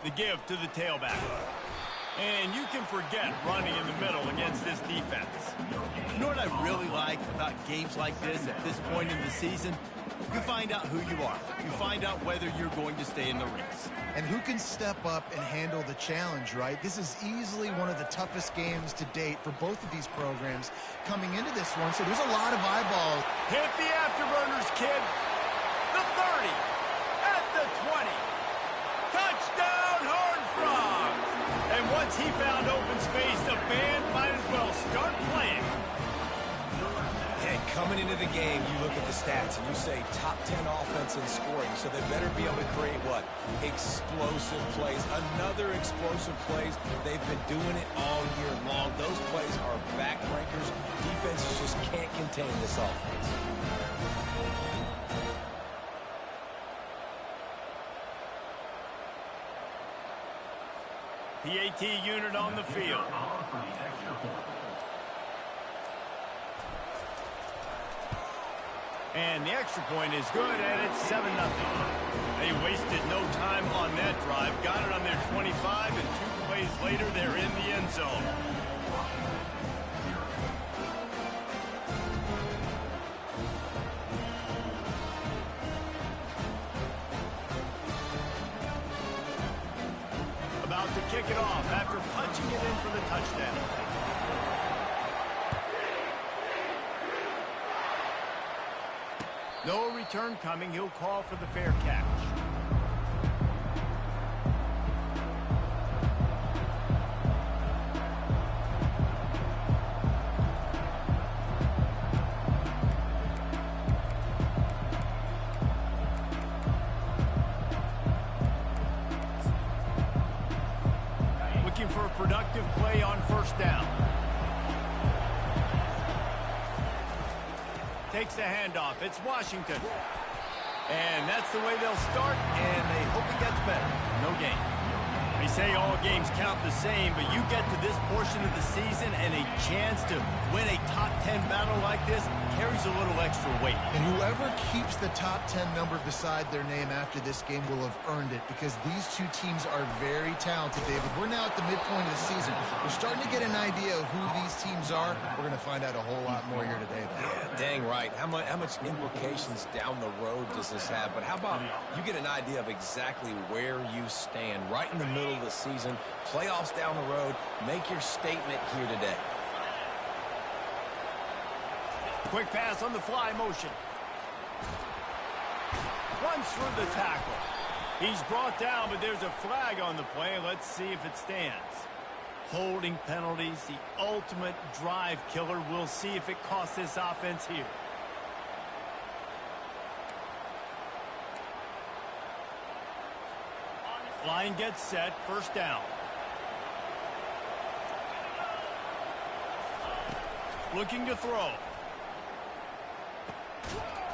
The give to the tailback. And you can forget running in the middle against this defense. You know what I really like about games like this at this point in the season? You find out who you are. You find out whether you're going to stay in the race. And who can step up and handle the challenge, right? This is easily one of the toughest games to date for both of these programs coming into this one, so there's a lot of eyeballs. Hit the afterburners, kid. The 30. At the 20. Touchdown, Horned Frogs! And once he found open space, the band might as well start playing. And coming into the game, you look at the stats and you say top 10 offense in scoring, so they better be able to create what? Explosive plays. Another explosive plays. They've been doing it all year long. Those plays are backbreakers. Defenses just can't contain this offense. PAT unit on the field. And the extra point is good, and it's 7-0. They wasted no time on that drive. Got it on their 25, and 2 plays later, they're in the end zone. About to kick it off after punching it in for the touchdown. No return coming. He'll call for the fair catch. Looking for a productive play on first down. Takes the handoff. It's Washington. And that's the way they'll start, and they hope it gets better. No gain. They say all games count the same, but you get to this portion of the season and a chance to win a top 10 battle like this carries a little extra weight. And whoever keeps the top 10 number beside their name after this game will have earned it, because these two teams are very talented, David. We're now at the midpoint of the season. We're starting to get an idea of who these teams are. We're going to find out a whole lot more here today, though. Yeah, dang right. How much implications down the road does this have? But how about you get an idea of exactly where you stand right in the middle of the season, playoffs down the road, make your statement here today. Quick pass on the fly motion. Runs through the tackle. He's brought down, but there's a flag on the play. Let's see if it stands. Holding penalties, the ultimate drive killer. We'll see if it costs this offense here. Line gets set, first down. Looking to throw.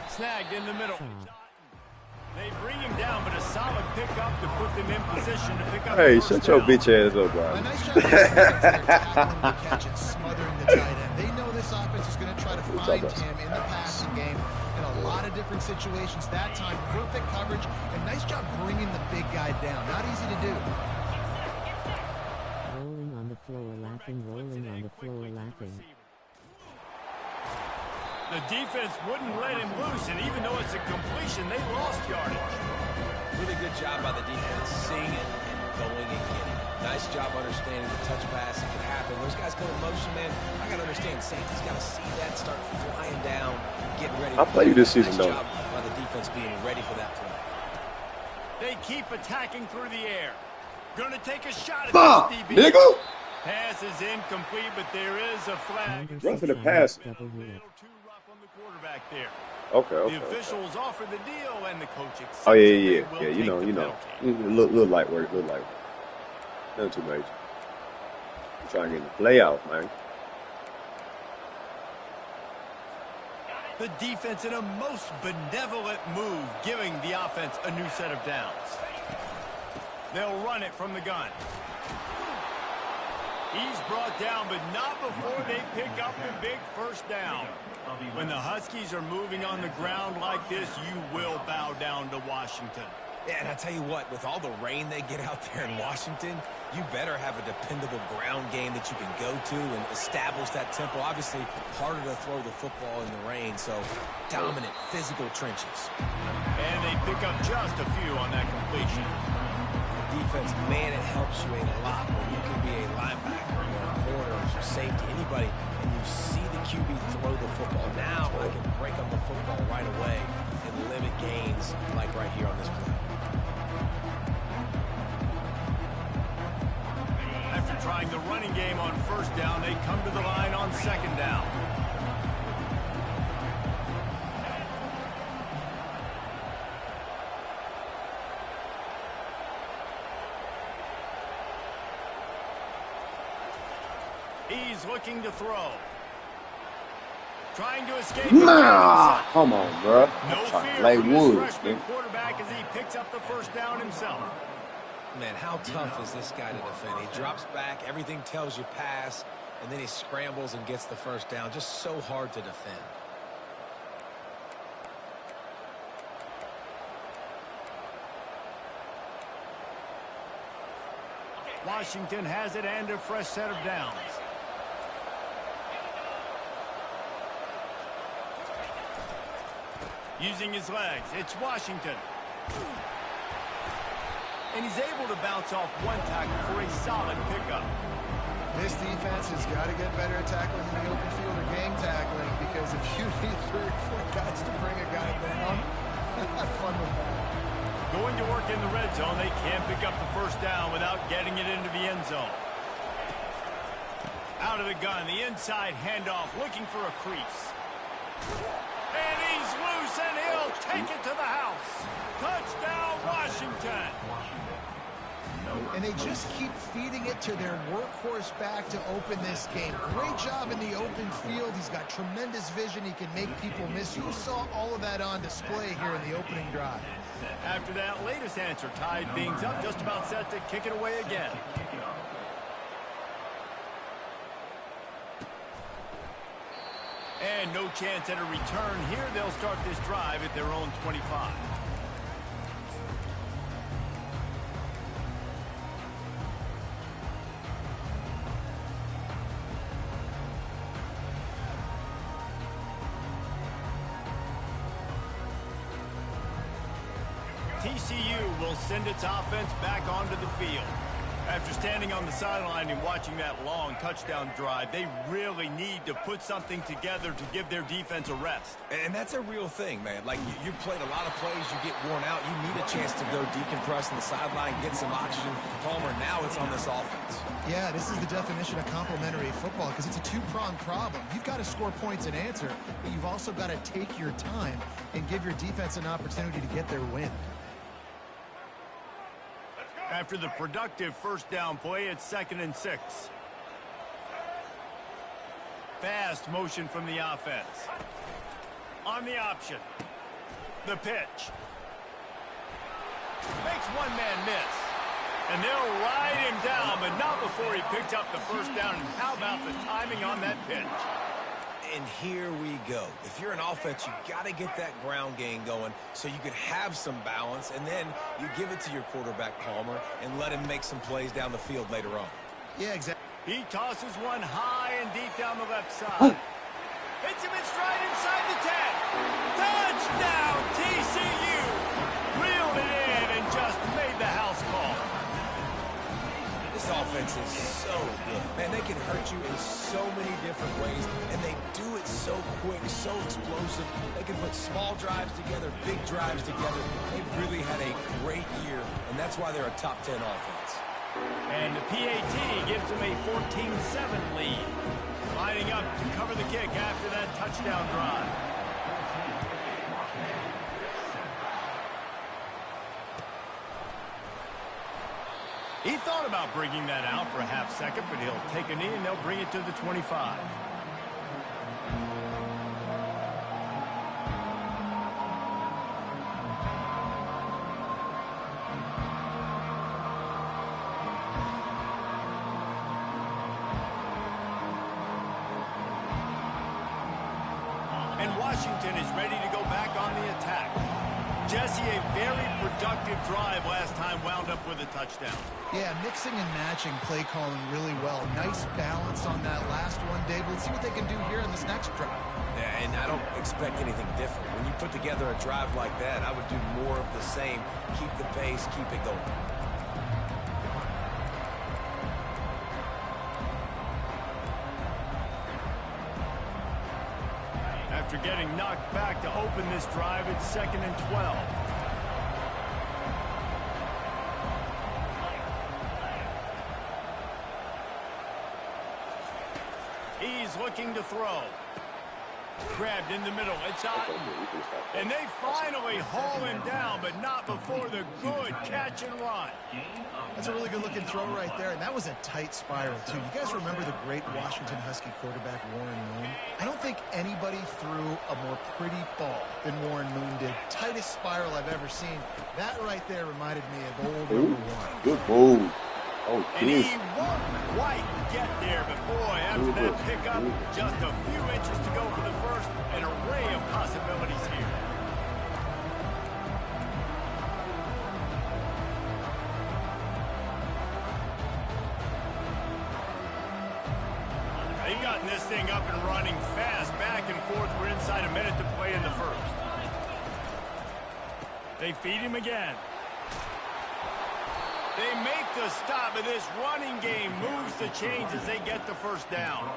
Snagged in the middle. They bring him down, but a solid pickup to put them in position to pick up. Hey, shut your bitch ass up, bro. A nice job of tackling the catch and smothering the tight end. They know this offense is going to try to find him in the passing game, and a a lot of different situations that time. Perfect coverage, and nice job bringing the big guy down. Not easy to do. Rolling on the floor laughing, rolling on the floor laughing. The defense wouldn't let him loose, and even though it's a completion, they lost yardage. Really good job by the defense, seeing it and going and getting it. Nice job understanding the touch pass that can happen. Those guys go in motion, man. I got to understand, safety's got to see that, start flying down, getting ready. I'll play you this season, nice though. Job by the defense being ready for that play. They keep attacking through the air. Gonna take a shot at Fuck, this DB. nigga! Pass is incomplete, but there is a flag. Roughing the pass. A little too rough on the quarterback there. Okay. The officials offer the deal, and the coach accepts. Oh, it. yeah. They will Yeah, you take know. the penalty. Little light work, Nothing too major. I'm trying to get the play out, man. The defense in a most benevolent move, giving the offense a new set of downs. They'll run it from the gun. He's brought down, but not before they pick up the big first down. When the Huskies are moving on the ground like this, you will bow down to Washington. Yeah, and I tell you what, with all the rain they get out there in Washington, you better have a dependable ground game that you can go to and establish that tempo. Obviously, harder to throw the football in the rain, so dominant, physical trenches. And they pick up just a few on that completion. The defense, man, it helps you a lot when you can be a linebacker or a corner or your safety, anybody, and you see the QB throw the football. Now I can break on the football right away and limit gains like right here on this play. After trying the running game on first down, they come to the line on second down. He's looking to throw. Trying to escape. Nah, come on, bro. No I'm trying fear to play from this Woods, freshman man. quarterback as he picks up the first down himself. Man, how tough is this guy to defend? He drops back, everything tells you pass, and then he scrambles and gets the first down. Just so hard to defend. Washington has it and a fresh set of downs. Using his legs, it's Washington. And he's able to bounce off one tackle for a solid pickup. This defense has got to get better at tackling in the open field or game tackling, because if you need 3 or 4 guys to bring a guy down, have fun with that. Going to work in the red zone, they can't pick up the first down without getting it into the end zone. Out of the gun, the inside handoff, looking for a crease. And he's loose, and he'll take it to the house. Touchdown, Washington. And they just keep feeding it to their workhorse back to open this game. Great job in the open field. He's got tremendous vision. He can make people miss. You saw all of that on display here in the opening drive. After that latest answer tied things up, just about set to kick it away again. And no chance at a return here. They'll start this drive at their own 25. TCU will send its offense back onto the field. After standing on the sideline and watching that long touchdown drive, they really need to put something together to give their defense a rest. And that's a real thing, man. Like, you played a lot of plays, you get worn out, you need a chance to go decompress on the sideline, get some oxygen. Palmer, now it's on this offense. Yeah, this is the definition of complementary football, because it's a two-pronged problem. You've got to score points and answer, but you've also got to take your time and give your defense an opportunity to get their win. After the productive first down play, it's 2nd and 6. Fast motion from the offense. On the option. The pitch. Makes one man miss. And they'll ride him down, but not before he picked up the first down. And how about the timing on that pitch? And here we go. If you're an offense, you got to get that ground game going so you can have some balance, and then you give it to your quarterback, Palmer, and let him make some plays down the field later on. Yeah, exactly. He tosses one high and deep down the left side. Hits him in stride inside the 10. Touchdown, TCU. Reeled it in and just made the house call. This offense is so good. Man, they can hurt you in so many different ways, and they do it so quick, so explosive. They can put small drives together, big drives together. They've really had a great year, and that's why they're a top 10 offense. And the PAT gives them a 14-7 lead. Lining up to cover the kick after that touchdown drive. He thought about bringing that out for a half second, but he'll take a knee and they'll bring it to the 25. And Washington is ready to go back on the attack. Jesse, a very productive drive last time, wound up with a touchdown. Yeah, mixing and matching play calling really well. Nice balance on that last one, Dave. Let's see what they can do here in this next drive. Yeah, and I don't expect anything different. When you put together a drive like that, I would do more of the same. Keep the pace, keep it going. After getting knocked back to open this drive, it's 2nd and 12. He's looking to throw. Grabbed in the middle. It's out. And they finally haul him down, but not before the good catch and run. That's a really good-looking throw right there, and that was a tight spiral, too. You guys remember the great Washington Husky quarterback, Warren Moon? I don't think anybody threw a more pretty ball than Warren Moon did. Tightest spiral I've ever seen. That right there reminded me of old number one. Good move. Oh, and he won't quite get there, but boy, after that pickup, just a few inches to go for the first, an array of possibilities here. They've gotten this thing up and running fast, back and forth. We're inside a minute to play in the first. They feed him again. They make the stop, but this running game moves the chains as they get the first down.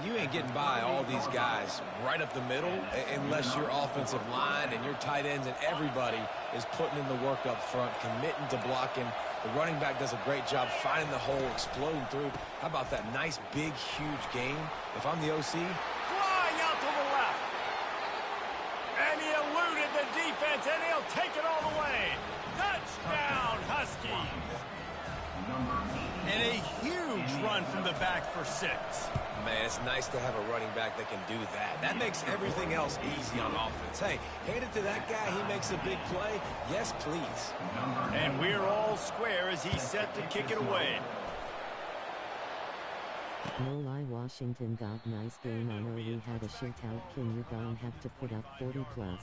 You ain't getting by all these guys right up the middle unless your offensive line and your tight ends and everybody is putting in the work up front, committing to blocking. The running back does a great job finding the hole, exploding through. How about that nice, big, huge game? If I'm the OC. Flying out to the left. And he eluded the defense, and he'll take it all the way. Touchdown, Huskies. And a huge run from the back for 6. Man, it's nice to have a running back that can do that. That makes everything else easy on offense. Hey, hand it to that guy. He makes a big play. Yes, please. And we're all square as he's set to kick it away. No lie, Washington got nice game. I know we had a shootout. Can you gonna have to put up 40 plus?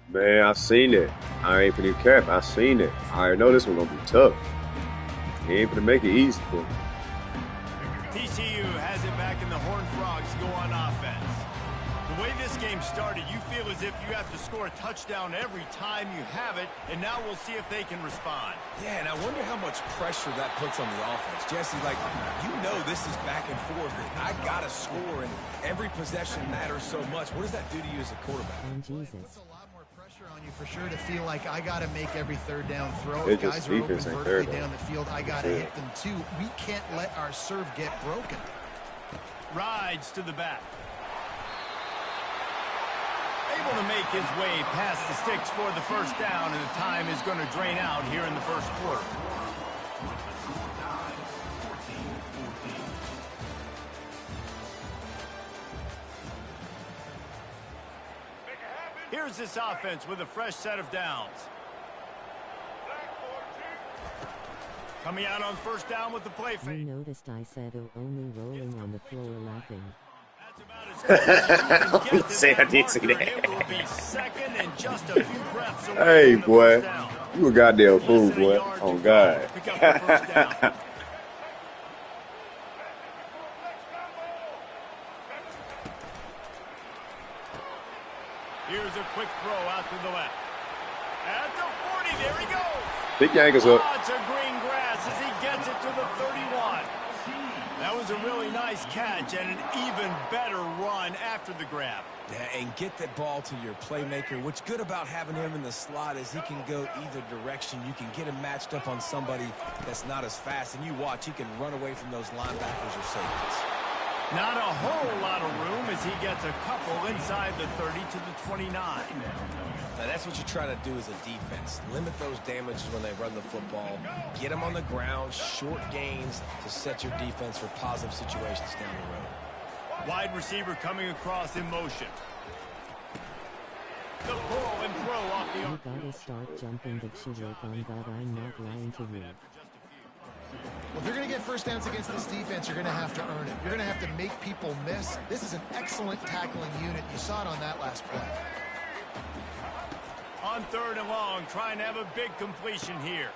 Man, I seen it. I ain't finna cap. I seen it. I already know this one gonna be tough. He ain't finna make it easy for me. TCU has it back in the Horned Frogs to go on offense. The way this game started, you feel as if you have to score a touchdown every time you have it, and now we'll see if they can respond. Yeah, and I wonder how much pressure that puts on the offense. Jesse, like, you know this is back and forth. I got to score, and every possession matters so much. What does that do to you as a quarterback? Oh, Jesus. On you for sure to feel like I got to make every third down throw. It If guys just are open defense ain't vertically there, down the field, I got to hit them too. We can't let our serve get broken. Rides to the back. Able to make his way past the sticks for the first down, and the time is going to drain out here in the first quarter. Here's this offense with a fresh set of downs. Coming out on first down with the play fake. You noticed I said oh, only rolling on the floor laughing. Say I did see that. It will be second and just a few breaths away Hey, from the boy. first down. You a goddamn fool, Less than a boy. yard Oh, to God. go. Pick up the first down. Here's a quick throw out to the left. At the 40, there he goes. Pick your ankles up. Lots of green grass as he gets it to the 31. That was a really nice catch and an even better run after the grab. Yeah, and get that ball to your playmaker. What's good about having him in the slot is he can go either direction. You can get him matched up on somebody that's not as fast, and you watch, he can run away from those linebackers or safeties. Not a whole lot of room as he gets a couple inside the 30 to the 29. Now, that's what you try to do as a defense. Limit those damages when they run the football. Get them on the ground, short gains to set your defense for positive situations down the road. Wide receiver coming across in motion. The pull and throw off the arm. You gotta start jumping the Chirok on God, I'm not lying to you. Well, if you're going to get first downs against this defense, you're going to have to earn it. You're going to have to make people miss. This is an excellent tackling unit. You saw it on that last play. On third and long, trying to have a big completion here.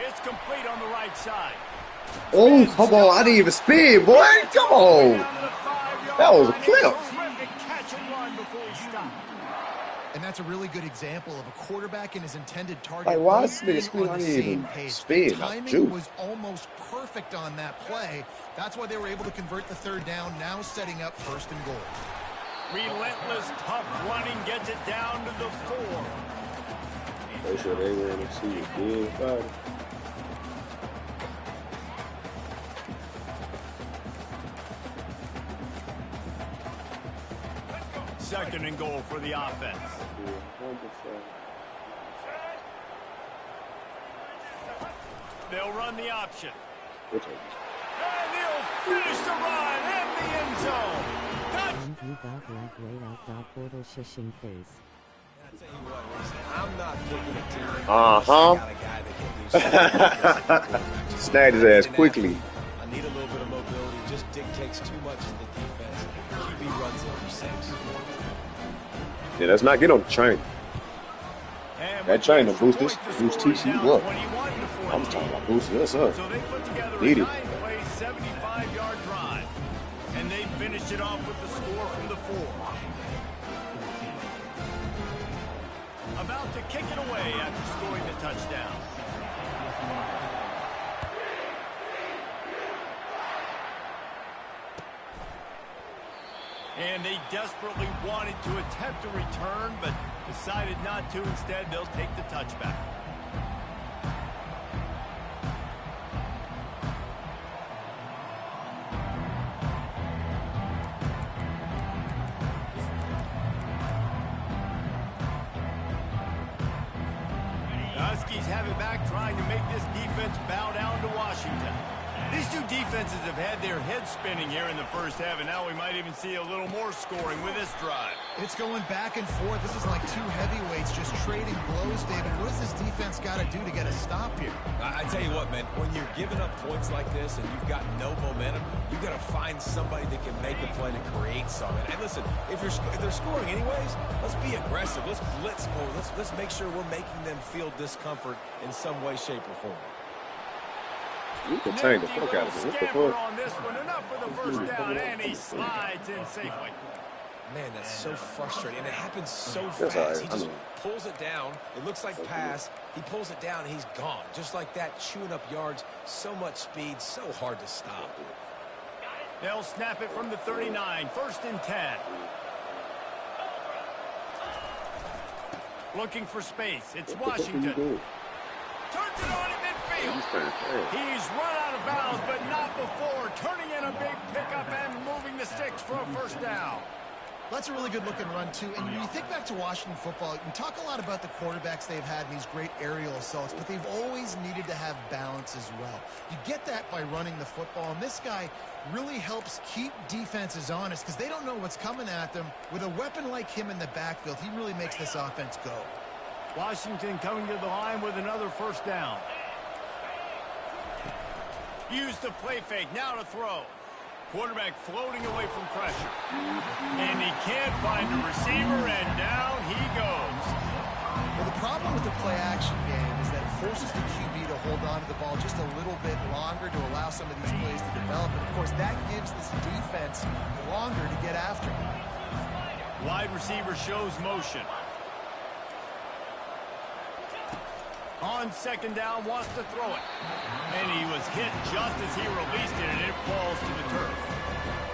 It's complete on the right side. Oh, come on. I didn't even spin, boy. Come on. That was a clip. Terrific catch and run before he stopped. And that's a really good example of a quarterback and his intended target. Like, why both is being this spin? on I the didn't same even page. spin. The timing Shoot. was almost perfect on that play. That's why they were able to convert the third down, now setting up first and goal. Relentless, tough running gets it down to the 4. Make sure they were in the seat. Big body. Second and goal for the offense. They'll run the option. And he'll finish the run in the end zone. And you got like way out that portal shushing face. I tell you what, listen, I'm not looking at team. Uh-huh. I got a guy that can do something. Snag his ass quickly. I need a little bit of mobility. It just dictates too much in the defense. QB runs over 6. Yeah, let's not get on the train. And That train will with boost the boost score TCU down up. 21 to 14. I'm talking about boosting us up. So they put together Need a it. 9-play, 75-yard drive. And they finished it off with the score from the 4. About to kick it away after scoring the touchdown. And they desperately wanted to attempt a return, but decided not to. Instead, they'll take the touchback. The Huskies have it back, trying to make this defense bow down to Washington. These two defenses have had their heads spinning here in the first half, and now we might even see a little more scoring with this drive. It's going back and forth. This is like two heavyweights just trading blows, David. What does this defense got to do to get a stop here? I tell you what, man, when you're giving up points like this and you've got no momentum, you got to find somebody that can make a play to create something. And listen, if they're scoring anyways, let's be aggressive. Let's blitz more. Let's make sure we're making them feel discomfort in some way, shape, or form. You can change the fuck out of it. What the fuck? On this one, enough for the first down, and he slides in safely. Man, that's so frustrating. And it happens so That's fast. all right. He just pulls it down. It looks like pass. He pulls it down, and he's gone. Just like that, chewing up yards. So much speed, so hard to stop. They'll snap it from the 39, first and 10. Looking for space. It's Washington. Turns it on in midfield. He's run out of bounds, but not before. Turning in a big pickup and moving the sticks for a first down. That's a really good-looking run, too. And when you think back to Washington football, we talk a lot about the quarterbacks they've had in these great aerial assaults, but they've always needed to have balance as well. You get that by running the football, and this guy really helps keep defenses honest because they don't know what's coming at them. With a weapon like him in the backfield, he really makes this offense go. Washington coming to the line with another first down. Use the play fake, now to throw. Quarterback floating away from pressure. And he can't find a receiver, and down he goes. Well, the problem with the play-action game is that it forces the QB to hold on to the ball just a little bit longer to allow some of these plays to develop. And, of course, that gives this defense longer to get after him. Wide receiver shows motion. On second down, wants to throw it. And he was hit just as he released it, and it falls to the turf.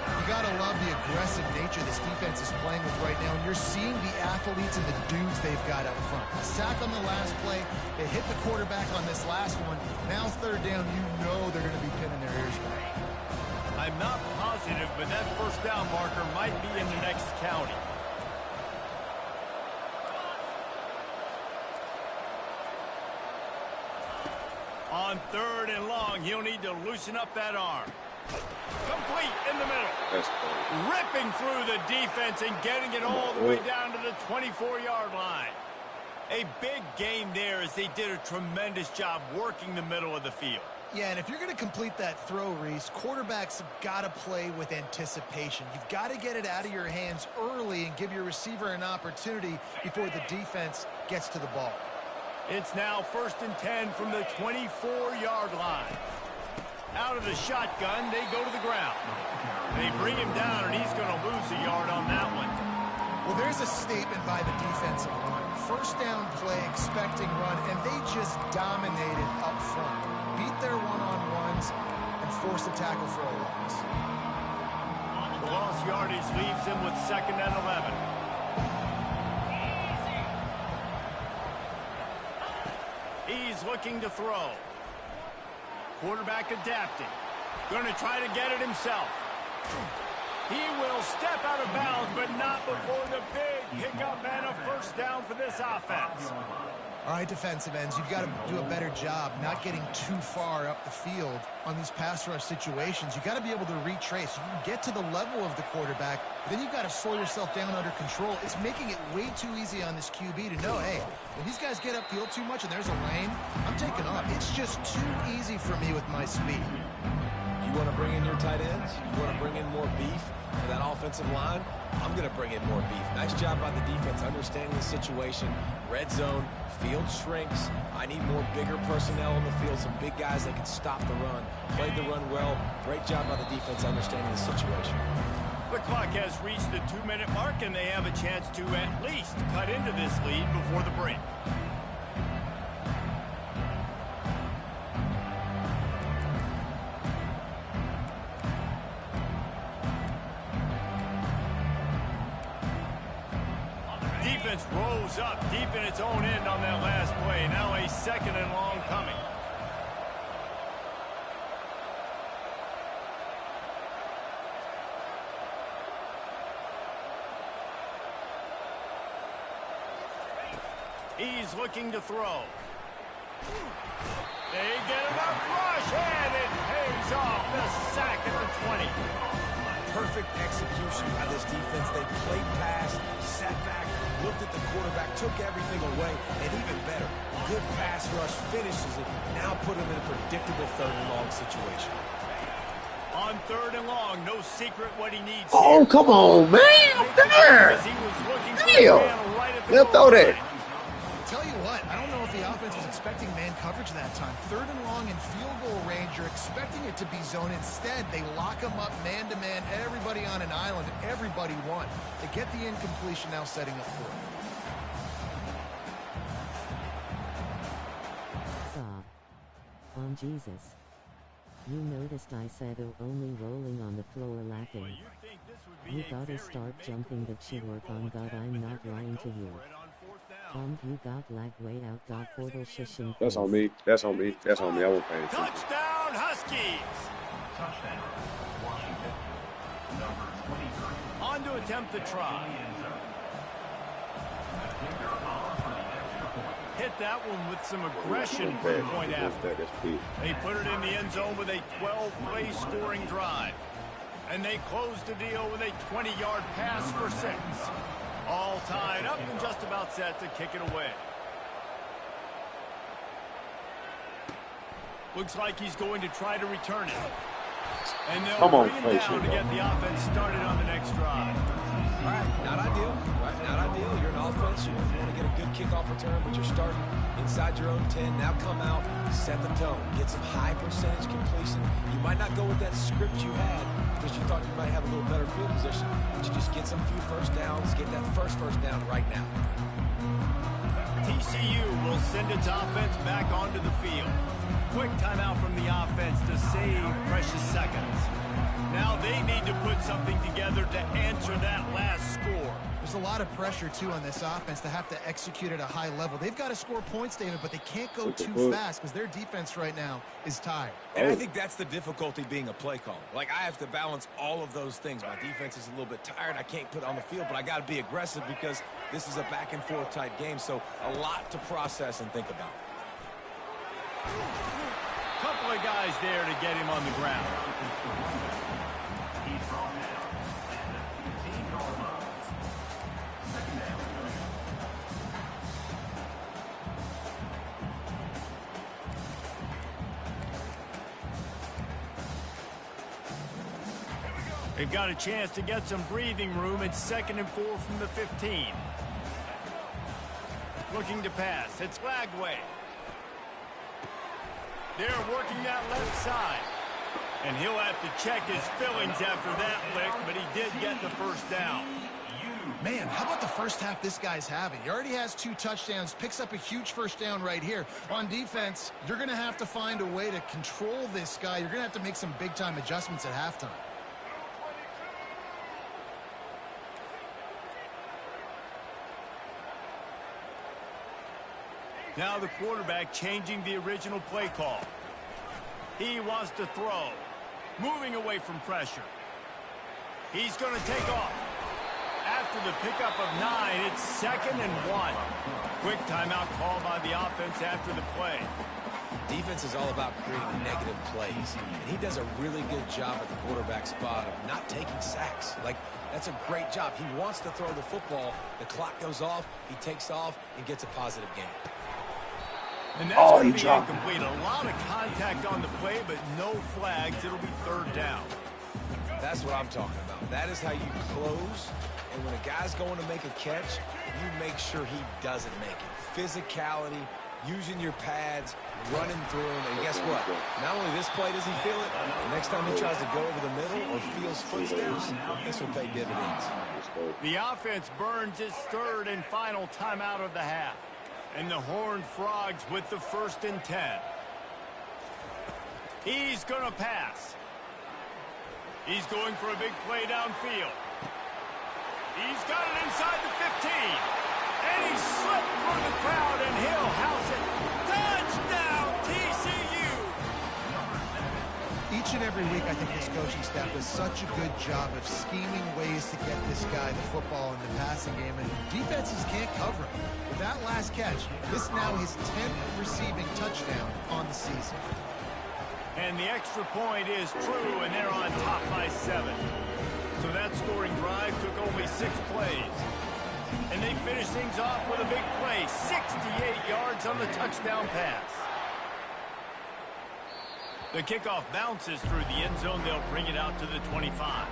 You got to love the aggressive nature this defense is playing with right now, and you're seeing the athletes and the dudes they've got up front. A sack on the last play. They hit the quarterback on this last one. Now third down, you know they're going to be pinning their ears back. I'm not positive, but that first down marker might be in the next county. On third and long, he'll need to loosen up that arm. Complete in the middle. That's cool. Ripping through the defense and getting it all the way down to the 24-yard line. A big game there as they did a tremendous job working the middle of the field. Yeah, and if you're going to complete that throw, Reese, quarterbacks have got to play with anticipation. You've got to get it out of your hands early and give your receiver an opportunity before the defense gets to the ball. It's now 1st and 10 from the 24-yard line. Out of the shotgun, they go to the ground. They bring him down, and he's going to lose a yard on that one. Well, there's a statement by the defensive line. First down play, expecting run, and they just dominated up front. Beat their one-on-ones and forced a tackle for a loss. The lost yardage leaves him with 2nd and 11. He's looking to throw. Quarterback adapting. Going to try to get it himself. He will step out of bounds, but not before the big pickup and a first down for this offense. All right, defensive ends, you've got to do a better job not getting too far up the field on these pass rush situations. You've got to be able to retrace. You can get to the level of the quarterback, but then you've got to slow yourself down under control. It's making it way too easy on this QB to know, hey, when these guys get upfield too much and there's a lane, I'm taking off. It's just too easy for me with my speed. You want to bring in your tight ends? You want to bring in more beef for that offensive line? I'm going to bring in more beef. Nice job by the defense understanding the situation. Red zone, field shrinks. I need more bigger personnel in the field, some big guys that can stop the run. Played the run well. Great job by the defense understanding the situation. The clock has reached the 2-minute mark, and they have a chance to at least cut into this lead before the break. Defense rose up deep in its own end on that last play. Now a 2nd and long coming. He's looking to throw. They get enough rush, and it pays off. The sack at the 20. Perfect execution by this defense. They played pass, sat back, looked at the quarterback, took everything away, and even better, good pass rush, finishes it, now put him in a predictable 3rd and long situation. On 3rd and long, no secret what he needs. Oh, come on, man. Up there. He was looking for Damn. the man right at the They'll goal throw that. line. Tell you what, I don't know if the offense was expecting man coverage that time. 3rd and long in field goal range, you're expecting it to be zone. Instead, they lock them up man-to-man, everybody on an island, and everybody won. They get the incompletion, now setting up for it. Stop. On Jesus. You noticed I said only rolling on the floor laughing. You think this would be You a gotta very start big jumping the chin work on God, I'm not lying to you. for it on 4th down. You got lag way out dog portal shishing. That's on me. That's on me. That's on me. I won't pay attention. Touchdown, Huskies! Touchdown, Washington. Number 23. On to attempt the try. Hit that one with some aggression for the point after. That's key. They put it in the end zone with a 12-play scoring drive. And they closed the deal with a 20-yard pass for 6. All tied up and just about set to kick it away. Looks like he's going to try to return it. And they'll Come on, bring play it down to get the offense started on the next drive. All right, not ideal. Right, not ideal. You're an offense. You want to get a good kickoff return, but you're starting inside your own 10. Now come out, set the tone, get some high percentage completion. You might not go with that script you had because you thought you might have a little better field position, but you just get some few first downs, get that first down right now. TCU will send its offense back onto the field. Quick timeout from the offense to save precious seconds. Now they need to put something together to answer that last score. There's a lot of pressure, too, on this offense to have to execute at a high level. They've got to score points, David, but they can't go too fast because their defense right now is tired. And I think that's the difficulty being a play call. Like, I have to balance all of those things. My defense is a little bit tired. I can't put it on the field, but I got to be aggressive because this is a back-and-forth type game, so a lot to process and think about. Couple of guys there to get him on the ground. He's brought down. And 15-yard line. Second down. They got a chance to get some breathing room. It's 2nd and 4 from the 15. Looking to pass. It's Lagway. They're working that left side. And he'll have to check his fillings after that lick, but he did get the first down. Man, how about the first half this guy's having? He already has 2 touchdowns, picks up a huge first down right here. On defense, you're going to have to find a way to control this guy. You're going to have to make some big-time adjustments at halftime. Now the quarterback changing the original play call. He wants to throw. Moving away from pressure. He's going to take off. After the pickup of 9, it's 2nd and 1. Quick timeout called by the offense after the play. Defense is all about creating negative plays, and he does a really good job at the quarterback spot of not taking sacks. Like, that's a great job. He wants to throw the football. The clock goes off. He takes off and gets a positive gain. And that's going to be incomplete. A lot of contact on the play, but no flags. It'll be 3rd down. That's what I'm talking about. That is how you close. And when a guy's going to make a catch, you make sure he doesn't make it. Physicality, using your pads, running through him. And guess what? Not only this play does he feel it, the next time he tries to go over the middle or feels footsteps, this will pay dividends. The offense burns its 3rd and final timeout of the half. And the Horned Frogs with the 1st and 10. He's going to pass. He's going for a big play downfield. He's got it inside the 15. And he slipped through the crowd, and he'll house it. Touchdown, TCU! Each and every week, I think this coaching staff does such a good job of scheming ways to get this guy the football in the passing game, and defenses can't cover him. With that last catch, this now his 10th receiving touchdown on the season. And the extra point is true, and they're on top by 7. So that scoring drive took only 6 plays. And they finish things off with a big play, 68 yards on the touchdown pass. The kickoff bounces through the end zone. They'll bring it out to the 25.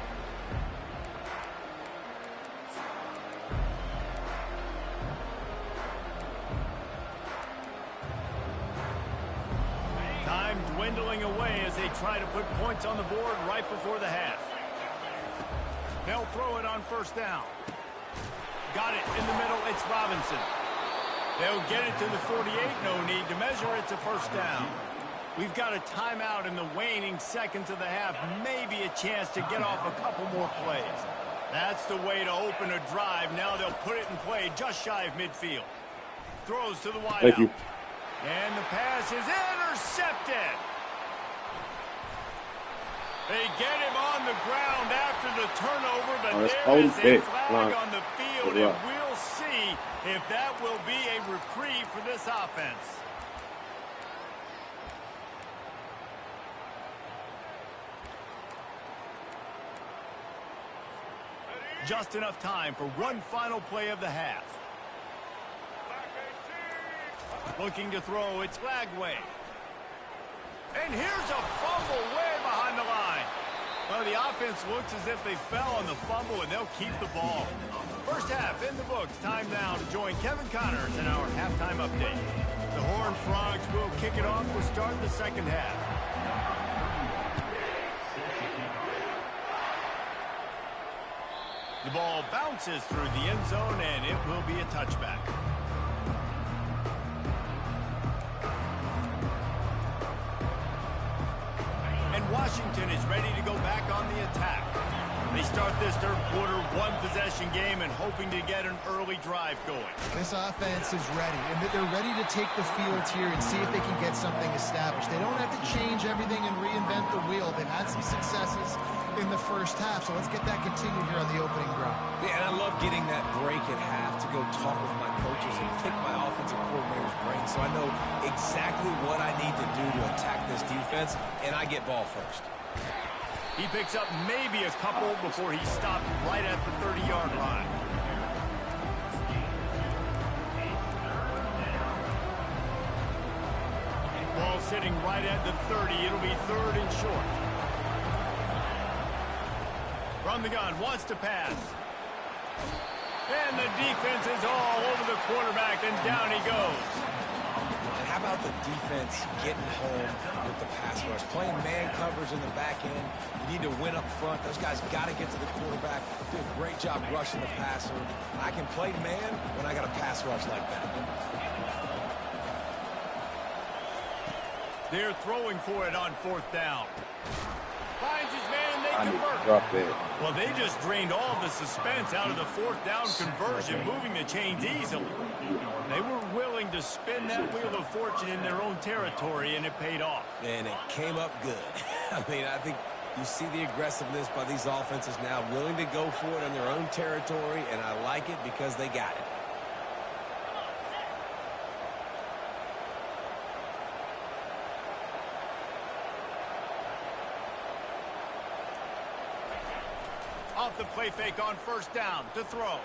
Time dwindling away as they try to put points on the board right before the half. They'll throw it on 1st down. Got it in the middle. It's Robinson. They'll get it to the 48. No need to measure. It's a 1st down. We've got a timeout in the waning seconds of the half. Maybe a chance to get off a couple more plays. That's the way to open a drive. Now they'll put it in play just shy of midfield. Throws to the wideout. Thank you. And the pass is intercepted. They get him on the ground after the turnover, but there is a flag on the field, and we'll see if that will be a reprieve for this offense. Just enough time for one final play of the half. Looking to throw, it's Lagway. And here's a fumble way behind the line. No, the offense looks as if they fell on the fumble, and they'll keep the ball. First half in the books. Time now to join Kevin Connors in our halftime update. The Horned Frogs will kick it off to start the second half. The ball bounces through the end zone, and it will be a touchback. And Washington is ready to go back on the attack. They start this third quarter one-possession game and hoping to get an early drive going. This offense is ready, and they're ready to take the field here and see if they can get something established. They don't have to change everything and reinvent the wheel. They've had some successes in the first half, so let's get that continued here on the opening drive. Yeah, and I love getting that break at half to go talk with my coaches and pick my offensive coordinator's brain so I know exactly what I need to do to attack this defense, and I get ball first. He picks up maybe a couple before he stopped right at the 30-yard line. Ball sitting right at the 30. It'll be third and short. From the gun, wants to pass. And the defense is all over the quarterback, and down he goes. And how about the defense getting home with the pass rush? Playing man covers in the back end. You need to win up front. Those guys got to get to the quarterback. Do a great job rushing the passer. I can play man when I got a pass rush like that. They're throwing for it on fourth down. Finds his man, and they I need to convert. drop that. Well, they just drained all the suspense out of the fourth down conversion, moving the chains easily. They were willing to spin that wheel of fortune in their own territory, and it paid off. And it came up good. I mean, I think you see the aggressiveness by these offenses now, willing to go for it in their own territory, and I like it because they got it. Off the play fake on first down to throw.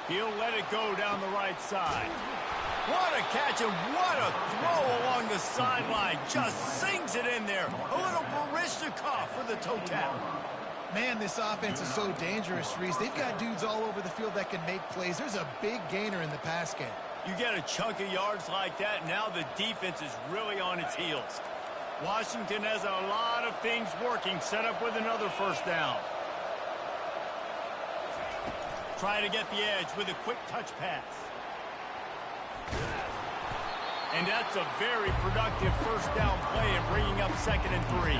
He'll let it go down the right side. What a catch and what a throw along the sideline. Just sings it in there. A little Baryshnikov for the toe tap. Man, this offense is so dangerous, Reese. They've got dudes all over the field that can make plays. There's a big gainer in the pass game. You get a chunk of yards like that, now the defense is really on its heels. Washington has a lot of things working, set up with another first down. Trying to get the edge with a quick touch pass. And that's a very productive first down play and bringing up 2nd and 3.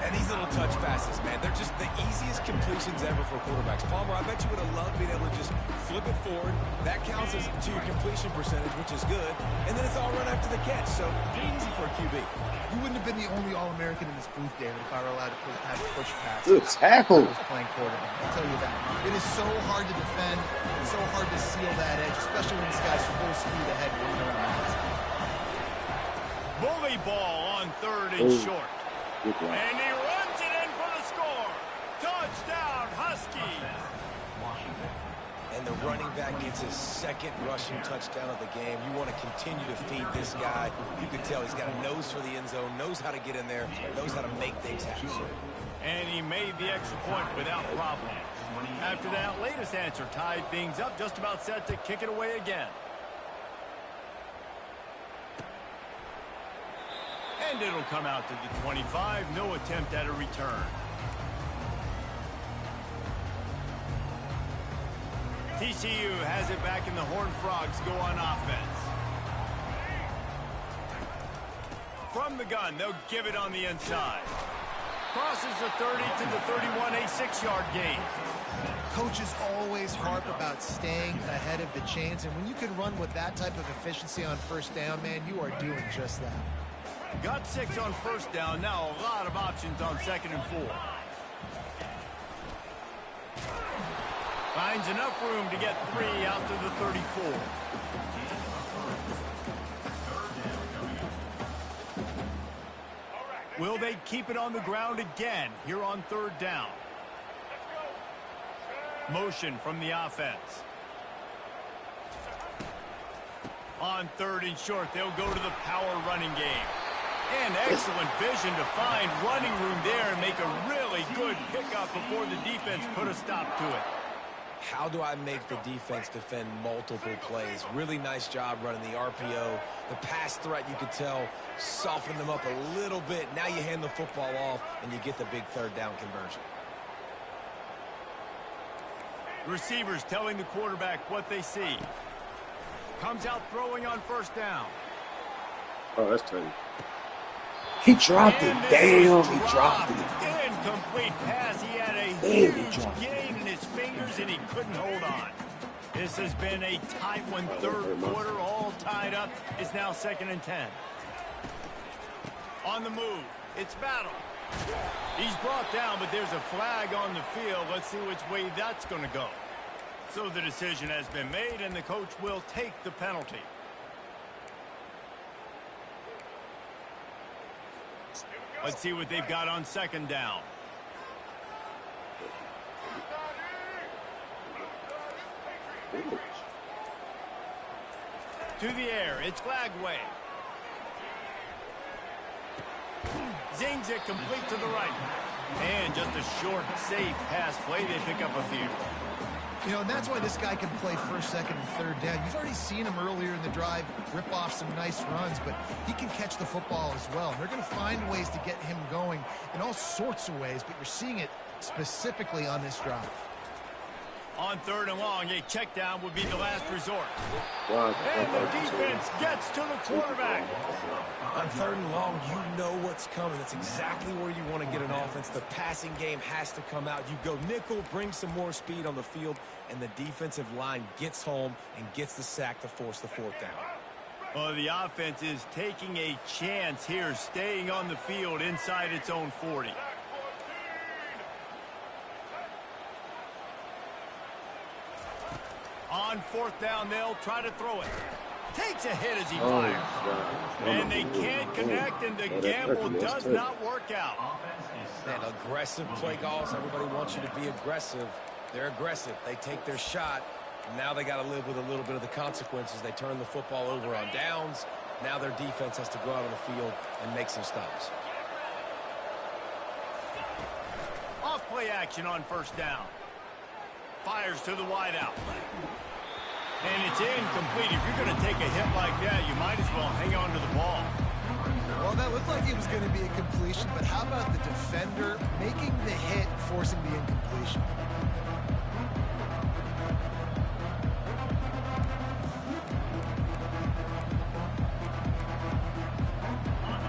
And these little touch passes, man, they're just the easiest completions ever for quarterbacks. Palmer, I bet you would have loved being able to just flip it forward. That counts as to your completion percentage, which is good. And then it's all run after the catch, so pretty easy for a QB. You wouldn't have been the only All-American in this booth, David, if I were allowed to have push pass. Good tackle. I was playing quarterback. I'll tell you that. It is so hard to defend. It's so hard to seal that edge, especially when this guy's full speed ahead running around. Bully ball on 3rd and short. And he runs it in for the score. Touchdown, Huskies. And the running back gets his 2nd rushing touchdown of the game. You want to continue to feed this guy. You can tell he's got a nose for the end zone, knows how to get in there, knows how to make things happen. And he made the extra point without problem. After that latest answer tied things up, just about set to kick it away again. And it'll come out to the 25. No attempt at a return. TCU has it back, and the Horned Frogs go on offense. From the gun, they'll give it on the inside. Crosses the 30 to the 31, a 6-yard gain. Coaches always harp about staying ahead of the chains, and when you can run with that type of efficiency on first down, man, you are doing just that. Got 6 on first down. Now a lot of options on 2nd and 4. Finds enough room to get 3 out to the 34. Will they keep it on the ground again here on 3rd down? Motion from the offense. On 3rd and short, they'll go to the power running game. And excellent vision to find running room there and make a really good pickup before the defense put a stop to it. How do I make the defense defend multiple plays? Really nice job running the RPO. The pass threat, you could tell, softened them up a little bit. Now you hand the football off, and you get the big third down conversion. Receivers telling the quarterback what they see. Comes out throwing on first down. Oh, that's tight. He dropped it. Damn, he dropped it. Incomplete pass. He had a huge gain in his fingers, and he couldn't hold on. This has been a tight one. Third quarter, all tied up. It's now 2nd and 10. On the move. It's battle. He's brought down, but there's a flag on the field. Let's see which way that's going to go. So the decision has been made, and the coach will take the penalty. Let's see what they've got on 2nd down. To the air, it's Glagway. Zings it complete to the right. And just a short, safe pass play. They pick up a few. You know, and that's why this guy can play first, second, and third down. You've already seen him earlier in the drive rip off some nice runs, but he can catch the football as well. And they're going to find ways to get him going in all sorts of ways, but you're seeing it specifically on this drive. On 3rd and long, a check down would be the last resort. Wow. And the defense gets to the quarterback. On 3rd and long, you know what's coming. That's exactly where you want to get an offense. The passing game has to come out. You go nickel, bring some more speed on the field, and the defensive line gets home and gets the sack to force the 4th down. Well, the offense is taking a chance here, staying on the field inside its own 40. On 4th down, they'll try to throw it. Takes a hit as he fires. And they can't connect, and the gamble does not work out. Man, aggressive play calls. Everybody wants you to be aggressive. They're aggressive. They take their shot. Now they got to live with a little bit of the consequences. They turn the football over on downs. Now their defense has to go out on the field and make some stops. Off play action on 1st down. Fires to the wideout. And it's incomplete. If you're going to take a hit like that, you might as well hang on to the ball. Well, that looked like it was going to be a completion, but how about the defender making the hit, forcing the incompletion?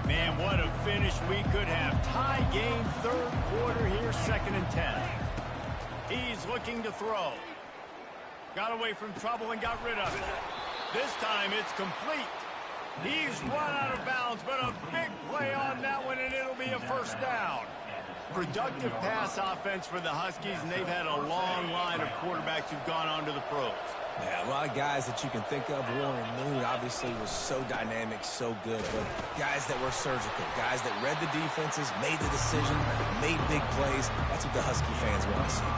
Man, what a finish we could have. Tie game, 3rd quarter here, 2nd and 10. He's looking to throw. Got away from trouble and got rid of it. This time it's complete. He's run out of bounds, but a big play on that one, and it'll be a 1st down. Productive pass offense for the Huskies, and they've had a long line of quarterbacks who've gone on to the pros. Yeah, a lot of guys that you can think of. Warren Moon obviously was so dynamic, so good, but guys that were surgical, guys that read the defenses, made the decision, made big plays. That's what the Husky fans want to see.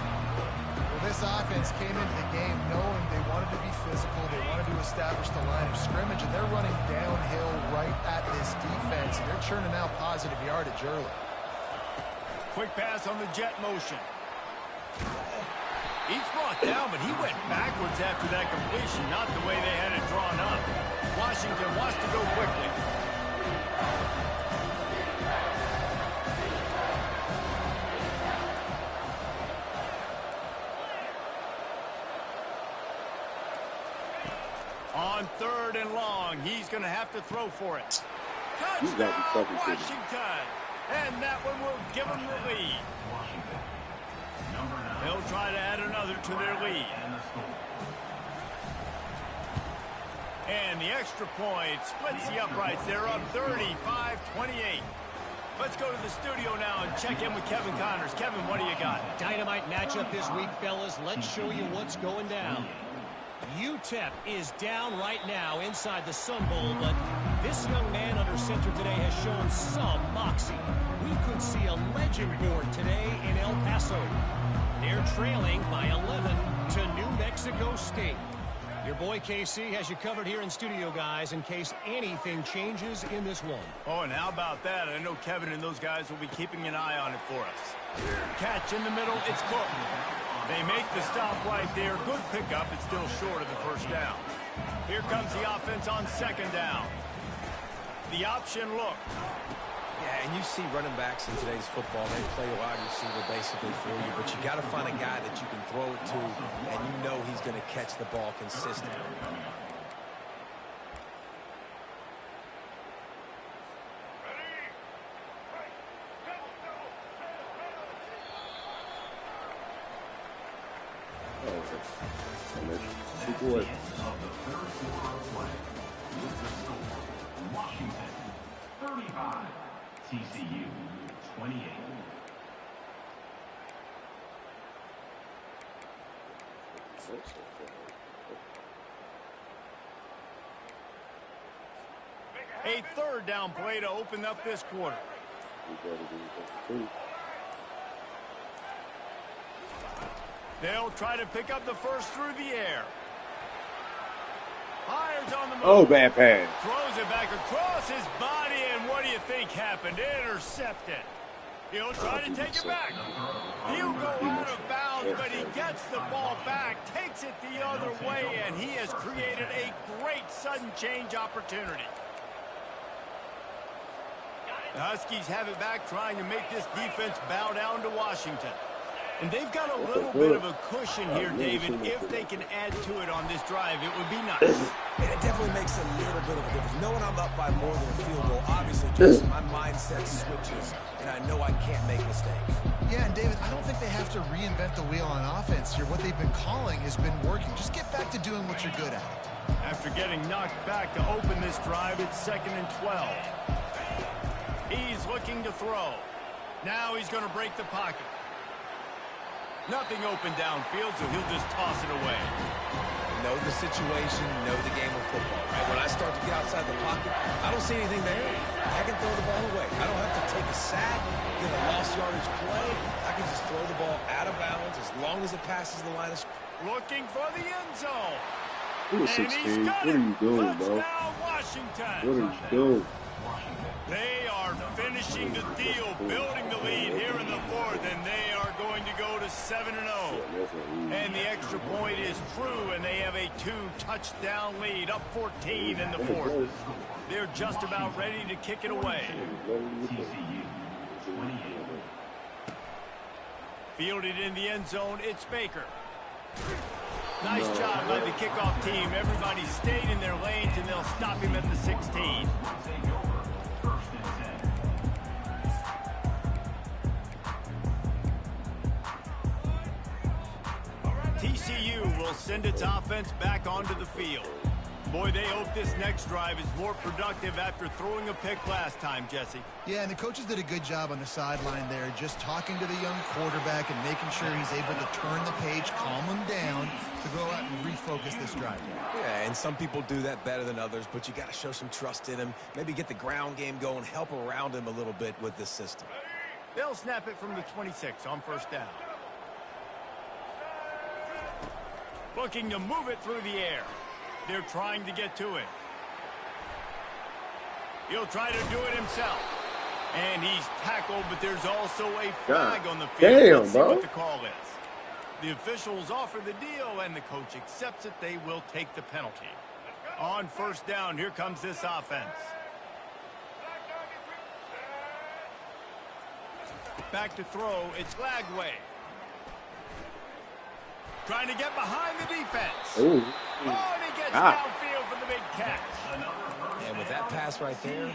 This offense came into the game knowing they wanted to be physical, they wanted to establish the line of scrimmage, and they're running downhill right at this defense, and they're churning out positive yardage early. Quick pass on the jet motion. He's brought down, but he went backwards after that completion, not the way they had it drawn up. Washington wants to go quickly. On 3rd and long, he's going to have to throw for it. Touchdown, Washington! And that one will give them the lead. They'll try to add another to their lead. And the extra point splits the uprights. They're up 35-28. Let's go to the studio now and check in with Kevin Connors. Kevin, what do you got? Dynamite matchup this week, fellas. Let's show you what's going down. UTEP is down right now inside the Sun Bowl, but this young man under center today has shown some moxie. We could see a legend born today in El Paso. They're trailing by 11 to New Mexico State. Your boy KC has you covered here in studio, guys, in case anything changes in this one. Oh, and how about that? I know Kevin and those guys will be keeping an eye on it for us. Catch in the middle, it's Cook. They make the stop right there. Good pickup. It's still short of the first down. Here comes the offense on second down. The option look. Yeah, and you see running backs in today's football, they play a wide receiver basically for you, but you got to find a guy that you can throw it to, and you know he's going to catch the ball consistently. Washington 35, TCU 28. A third down play to open up this quarter. They'll try to pick up the first through the air. Hires on the move. Oh, bad pass. Throws it back across his body, and what do you think happened? Intercepted. He'll try to take it back. He'll go out of bounds, but he gets the ball back, takes it the other way, and he has created a great sudden change opportunity. The Huskies have it back, trying to make this defense bow down to Washington. And they've got a little bit of a cushion here, David. If they can add to it on this drive, it would be nice. And it definitely makes a little bit of a difference. Knowing I'm up by more than a field goal, obviously just my mindset switches, and I know I can't make mistakes. Yeah, and David, I don't think they have to reinvent the wheel on offense here. What they've been calling has been working. Just get back to doing what you're good at. After getting knocked back to open this drive, it's 2nd and 12. He's looking to throw. Now he's going to break the pocket. Nothing open downfield, so he'll just toss it away. Know the situation, know the game of football, right? When I start to get outside the pocket, I don't see anything there. I can throw the ball away. I don't have to take a sack, get a lost yardage play. I can just throw the ball out of bounds as long as it passes the line of scrimmage. Looking for the end zone. Who is 16? What are you doing, bro? Touchdown, Washington. What are you doing? They are finishing the deal, building the lead here in the fourth, and they are going to go to 7-0. And the extra point is true, and they have a 2-touchdown lead, up 14 in the fourth. They're just about ready to kick it away. TCU 28. Fielded in the end zone, it's Baker. Nice job by the kickoff team. Everybody stayed in their lanes, and they'll stop him at the 16. TCU will send its offense back onto the field. Boy, they hope this next drive is more productive after throwing a pick last time, Jesse. Yeah, and the coaches did a good job on the sideline there, just talking to the young quarterback and making sure he's able to turn the page, calm him down, to go out and refocus this drive. Yeah, and some people do that better than others, but you got to show some trust in him, maybe get the ground game going, help around him a little bit with this system. They'll snap it from the 26 on first down. Looking to move it through the air. They're trying to get to it. He'll try to do it himself. And he's tackled, but there's also a flag on the field. Damn, Let's see bro. what the call is. The officials offer the deal, and the coach accepts it. They will take the penalty. On first down, here comes this offense. Back to throw, it's Lagway. Trying to get behind the defense. Ooh. Oh, and he gets downfield for the big catch. And with that pass right there,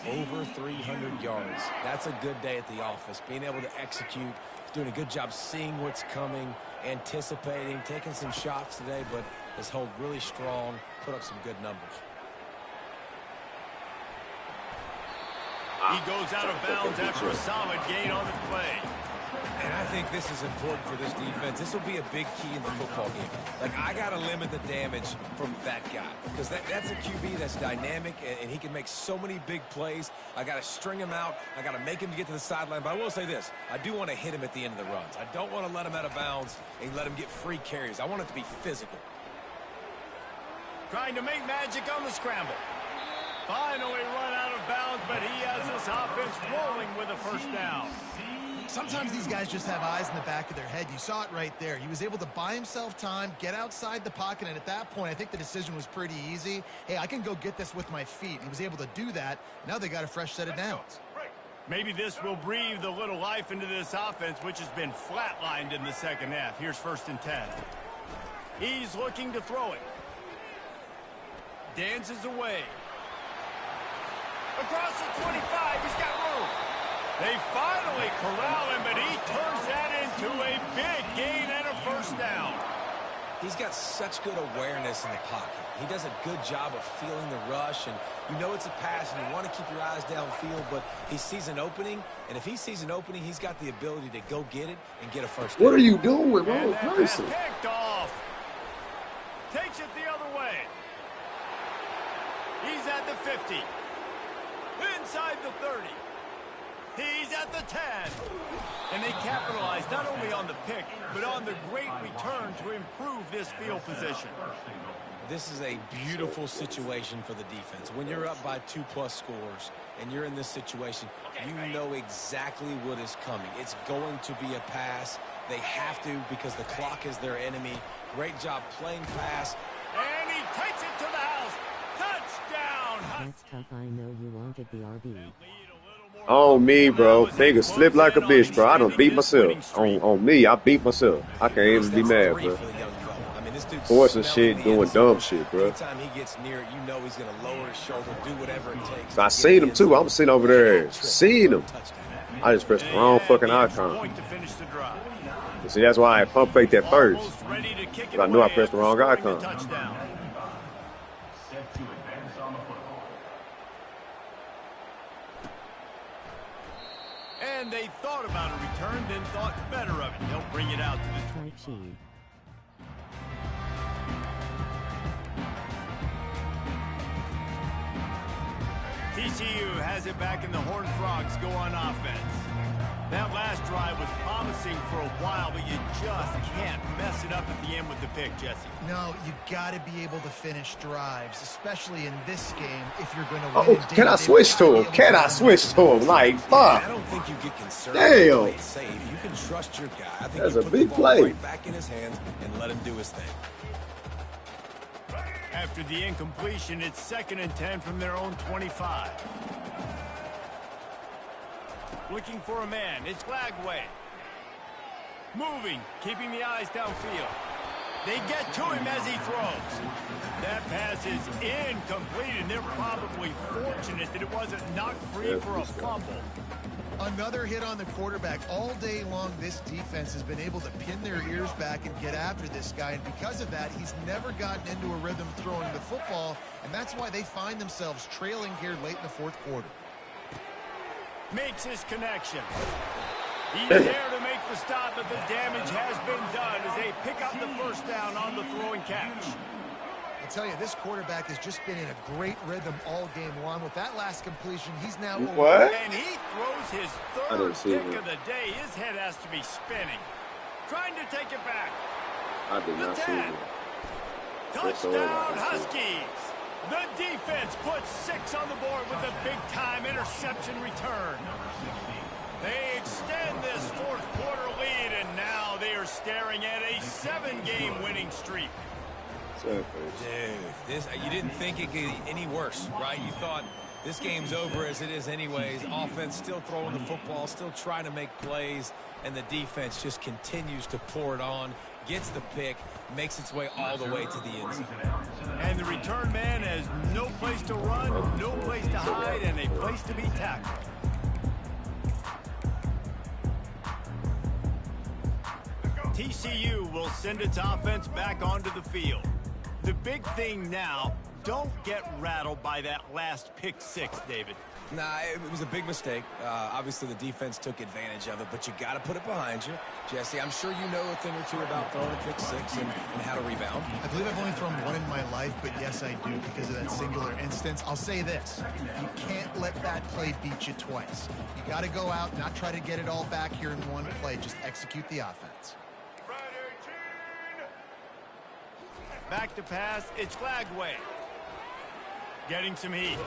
over 300 yards. That's a good day at the office. Being able to execute, doing a good job seeing what's coming, anticipating, taking some shots today, but has held really strong, put up some good numbers. He goes out of bounds after a solid gain on the play. And I think this is important for this defense. This will be a big key in the football game. Like, I got to limit the damage from that guy because that's a QB that's dynamic, and he can make so many big plays. I got to string him out. I got to make him to get to the sideline. But I will say this. I do want to hit him at the end of the runs. I don't want to let him out of bounds and let him get free carries. I want it to be physical. Trying to make magic on the scramble. Finally run out of bounds, but he has this offense rolling with a first down. Sometimes these guys just have eyes in the back of their head. You saw it right there. He was able to buy himself time, get outside the pocket, and at that point, I think the decision was pretty easy. Hey, I can go get this with my feet. He was able to do that. Now they got a fresh set of downs. Maybe this will breathe a little life into this offense, which has been flatlined in the second half. Here's 1st and 10. He's looking to throw it. Dances away. Across the 25, he's got room. They finally corral him, but he turns that into a big gain and a first down. He's got such good awareness in the pocket. He does a good job of feeling the rush, and you know it's a pass, and you want to keep your eyes downfield, but he sees an opening, and if he sees an opening, he's got the ability to go get it and get a first down. What are you doing, bro? And that pass picked off. Takes it the other way. He's at the 50. Inside the 30. He's at the 10. And they capitalize not only on the pick, but on the great return to improve this field position. This is a beautiful situation for the defense. When you're up by 2+ scores and you're in this situation, you know exactly what is coming. It's going to be a pass. They have to because the clock is their enemy. Great job playing pass. And he takes it to the house. Touchdown! That's tough. I know you wanted the RB. On me, bro. Finger slip like a bitch, bro. I done beat myself. On me, I beat myself. I can't even be mad, bro. Forcing shit, doing dumb shit, bro. Anytime he gets near it, you know he's going to lower his shoulder, do whatever it takes. I seen him, too. I'm sitting over there seeing him. I just pressed the wrong fucking icon. See, that's why I pump faked that first. I knew I pressed the wrong icon. And they thought about a return, then thought better of it. They'll bring it out to the 20. TCU has it back, and the Horned Frogs go on offense. That last drive was promising for a while, but you just can't mess it up at the end with the pick, Jesse. No, you got to be able to finish drives, especially in this game if you're going to win. Oh, can I switch to him? Can I switch to him? Like, fuck. I don't think you get concerned. Damn. You can trust your guy. I think that's you a put big the ball play. Right back in his hands and let him do his thing. After the incompletion, it's 2nd and 10 from their own 25. Looking for a man. It's Lagway. Moving, keeping the eyes downfield. They get to him as he throws. That pass is incomplete, and they're probably fortunate that it wasn't knocked free for a fumble. Another hit on the quarterback. All day long, this defense has been able to pin their ears back and get after this guy, and because of that, he's never gotten into a rhythm throwing the football, and that's why they find themselves trailing here late in the 4th quarter. Makes his connection. He's there to make the stop, but the damage has been done as they pick up the first down on the throwing catch. I tell you, this quarterback has just been in a great rhythm all game long. With that last completion, he's now... What? And he throws his 3rd pick of the day. His head has to be spinning. Trying to take it back. I did not see it. Touchdown, Huskies. The defense puts 6 on the board with a big-time interception return. They extend this 4th quarter lead, and now they are staring at a 7-game winning streak. Dude, you didn't think it could get any worse, right? You thought this game's over as it is anyways. Offense still throwing the football, still trying to make plays, and the defense just continues to pour it on, gets the pick, makes its way all the way to the end zone. And the return man has no place to run, no place to hide, and a place to be tackled. TCU will send its offense back onto the field. The big thing now, don't get rattled by that last pick 6, David. Nah, it was a big mistake. Obviously, the defense took advantage of it, but you got to put it behind you. Jesse, I'm sure you know a thing or two about throwing a pick 6 and how to rebound. I believe I've only thrown one in my life, but yes, I do because of that singular instance. I'll say this. You can't let that play beat you twice. You got to go out, not try to get it all back here in one play. Just execute the offense. Back to pass, it's Glagway. Getting some heat.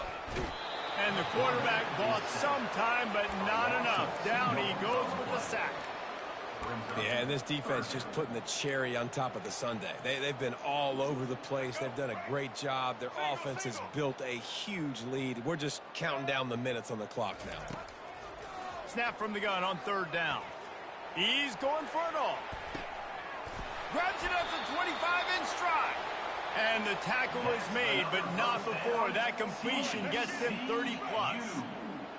And the quarterback bought some time, but not enough. Down he goes with the sack. Yeah, and this defense just putting the cherry on top of the sundae. They've been all over the place. They've done a great job. Their offense has built a huge lead. We're just counting down the minutes on the clock now. Snap from the gun on 3rd down. He's going for it all. Grabs it up to 25 in stride. And the tackle is made, but not before that completion gets them 30+.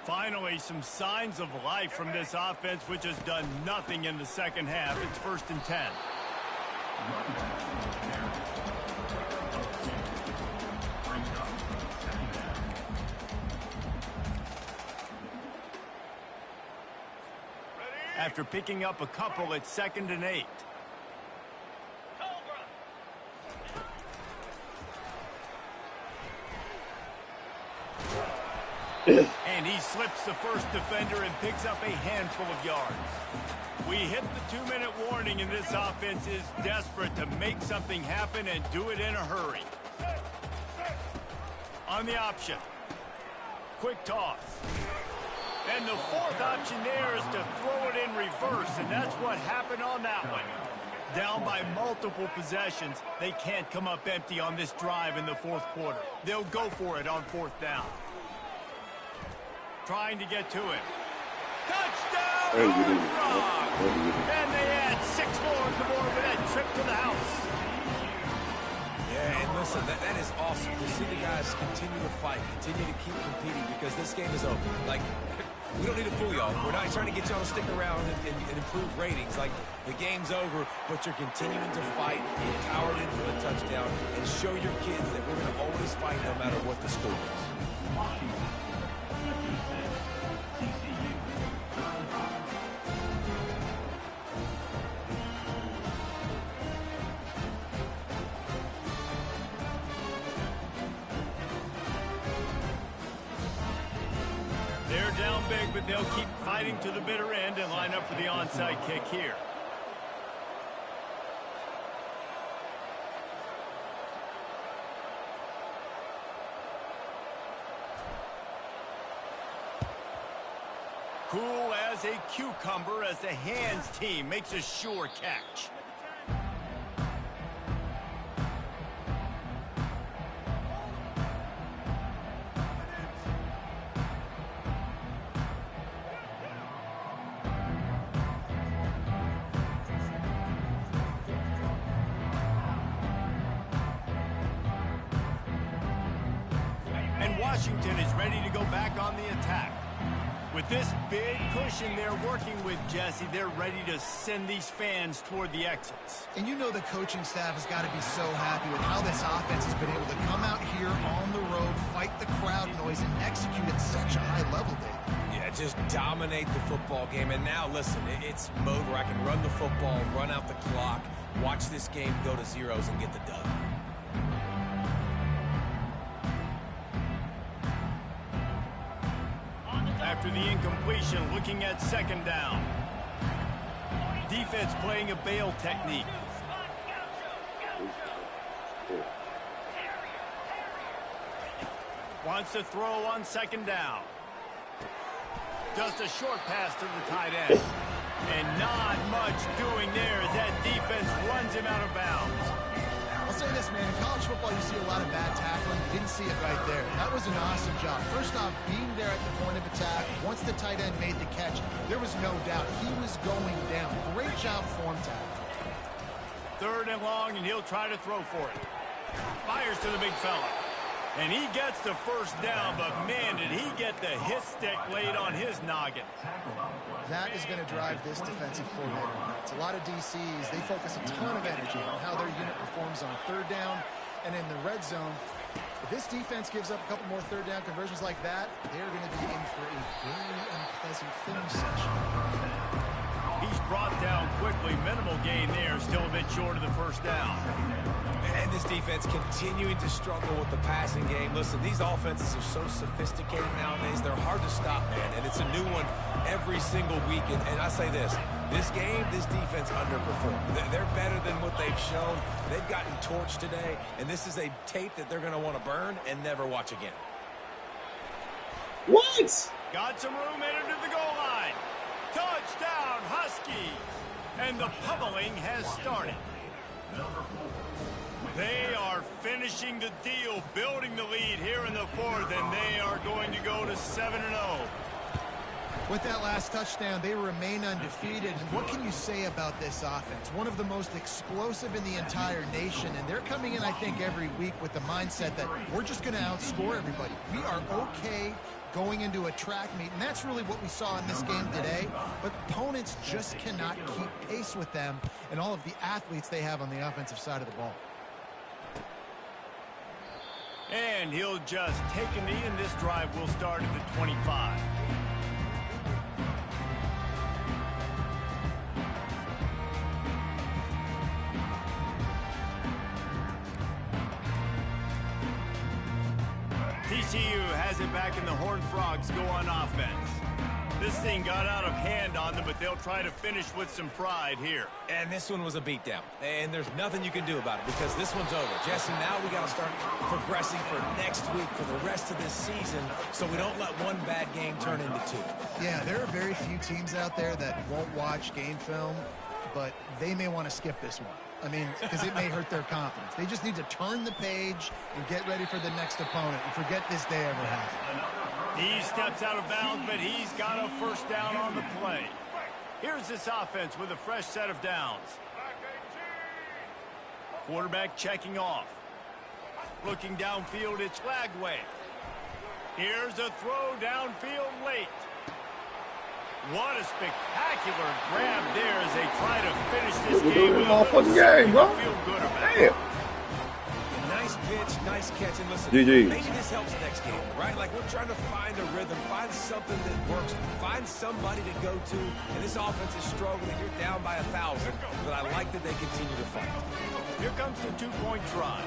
Finally, some signs of life from this offense, which has done nothing in the second half. It's 1st and 10. After picking up a couple, it's 2nd and 8. And he slips the first defender and picks up a handful of yards. We hit the 2-minute warning, and this offense is desperate to make something happen and do it in a hurry. On the option. Quick toss. And the 4th option there is to throw it in reverse, and that's what happened on that one. Down by multiple possessions, they can't come up empty on this drive in the 4th quarter. They'll go for it on 4th down. Trying to get to it. Touchdown, Frog! And they add 6 more on the board with that trip to the house. Yeah, and listen, that is awesome to see the guys continue to fight, continue to keep competing, because this game is over. Like, we don't need to fool y'all. We're not trying to get y'all to stick around and improve ratings. Like, the game's over, but you're continuing to fight, get powered in for the touchdown, and show your kids that we're going to always fight no matter what the score is. They're down big, but they'll keep fighting to the bitter end and line up for the onside kick here. Cool as a cucumber as the hands team makes a sure catch. And Washington is ready to go back on the attack. With this big cushion they're working with, Jesse, they're ready to send these fans toward the exits. And you know the coaching staff has got to be so happy with how this offense has been able to come out here on the road, fight the crowd noise, and execute at such a high level, Dave. Yeah, just dominate the football game. And now, listen, it's mode where I can run the football, run out the clock, watch this game go to zeros and get the dub. After the incompletion, looking at 2nd down. Defense playing a bail technique. Wants to throw on 2nd down. Just a short pass to the tight end. And not much doing there as that defense runs him out of bounds. I'll say this, man. In college football, you see a lot of bad tackling. You didn't see it right there. That was an awesome job. First off, being there at the point of attack. Once the tight end made the catch, there was no doubt he was going down. Great job form tackle. 3rd and long, and he'll try to throw for it. Fires to the big fella. And he gets the 1st down, but man, did he get the hit stick laid on his noggin. That is going to drive this defensive coordinator nuts. A lot of DCs, they focus a ton of energy on how their unit performs on 3rd down and in the red zone. If this defense gives up a couple more 3rd down conversions like that, they're going to be in for a very unpleasant film session. He's brought down quickly. Minimal gain there. Still a bit short of the 1st down. And this defense continuing to struggle with the passing game. Listen, these offenses are so sophisticated nowadays. They're hard to stop, man. And it's a new one every single week. And I say this, This game, this defense underperformed. They're better than what they've shown. They've gotten torched today, and this is a tape that they're going to want to burn and never watch again. What? Got some room in to the goal line. Touchdown, Huskies. And the pummeling has started. They are finishing the deal, building the lead here in the fourth, and they are going to go to 7-0. With that last touchdown, they remain undefeated. And what can you say about this offense? One of the most explosive in the entire nation, and they're coming in, I think, every week with the mindset that we're just going to outscore everybody. We are okay going into a track meet, and that's really what we saw in this game today. But opponents just cannot keep pace with them and all of the athletes they have on the offensive side of the ball. And he'll just take a knee, and this drive will start at the 25. TCU has it back, and the Horned Frogs go on offense. This thing got out of hand on them, but they'll try to finish with some pride here. And this one was a beatdown. And there's nothing you can do about it because this one's over. Jesse, now we got to start progressing for next week, for the rest of this season, so we don't let one bad game turn into two. Yeah, there are very few teams out there that won't watch game film, but they may want to skip this one. I mean, because it may hurt their confidence. They just need to turn the page and get ready for the next opponent and forget this day ever happened. He steps out of bounds, but he's got a first down on the play. Here's this offense with a fresh set of downs. Quarterback checking off. Looking downfield, it's Lagway. Here's a throw downfield late. What a spectacular grab there as they try to finish this game with a little game, bro. feel good about Damn. it. Nice pitch, nice catch, and listen, GG. maybe this helps next game, right? Like, we're trying to find a rhythm, find something that works, find somebody to go to, and this offense is struggling. You're down by 1,000, but I like that they continue to fight. Here comes the two-point try.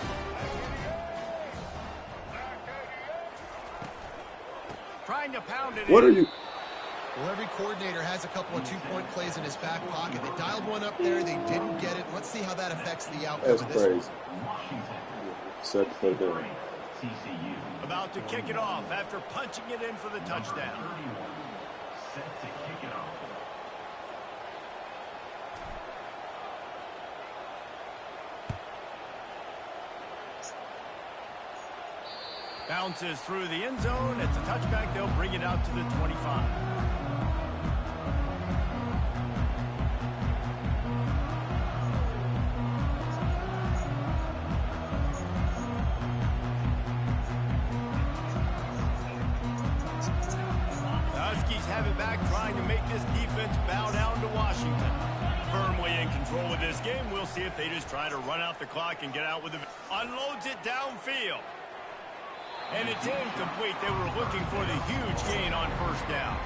Trying to pound it What in. are you? Well, every coordinator has a couple of two-point plays in his back pocket. They dialed one up there. They didn't get it. Let's see how that affects the outcome That's of this crazy. one. Set to put it down. About to kick it off after punching it in for the touchdown. Set to kick it off. Bounces through the end zone. It's a touchback. They'll bring it out to the 25. The Huskies have it back, trying to make this defense bow down to Washington. Firmly in control of this game. We'll see if they just try to run out the clock and get out with it. Unloads it downfield. And it's incomplete. They were looking for the huge gain on first down.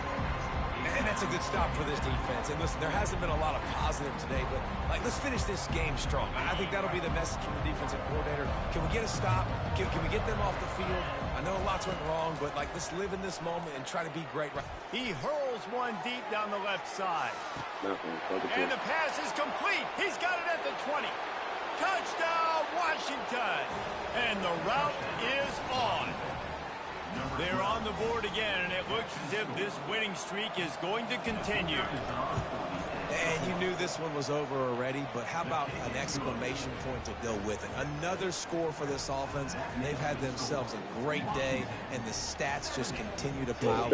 And that's a good stop for this defense. And listen, there hasn't been a lot of positive today, but like, let's finish this game strong. I think that'll be the message from the defensive coordinator. Can we get a stop? Can we get them off the field? I know lots went wrong, but like, let's live in this moment and try to be great. He hurls one deep down the left side. And the pass is complete. He's got it at the 20. Touchdown, Washington. And the route is on. They're on the board again, and it looks as if this winning streak is going to continue. And you knew this one was over already, but how about an exclamation point to go with it? Another score for this offense. They've had themselves a great day, and the stats just continue to pile up.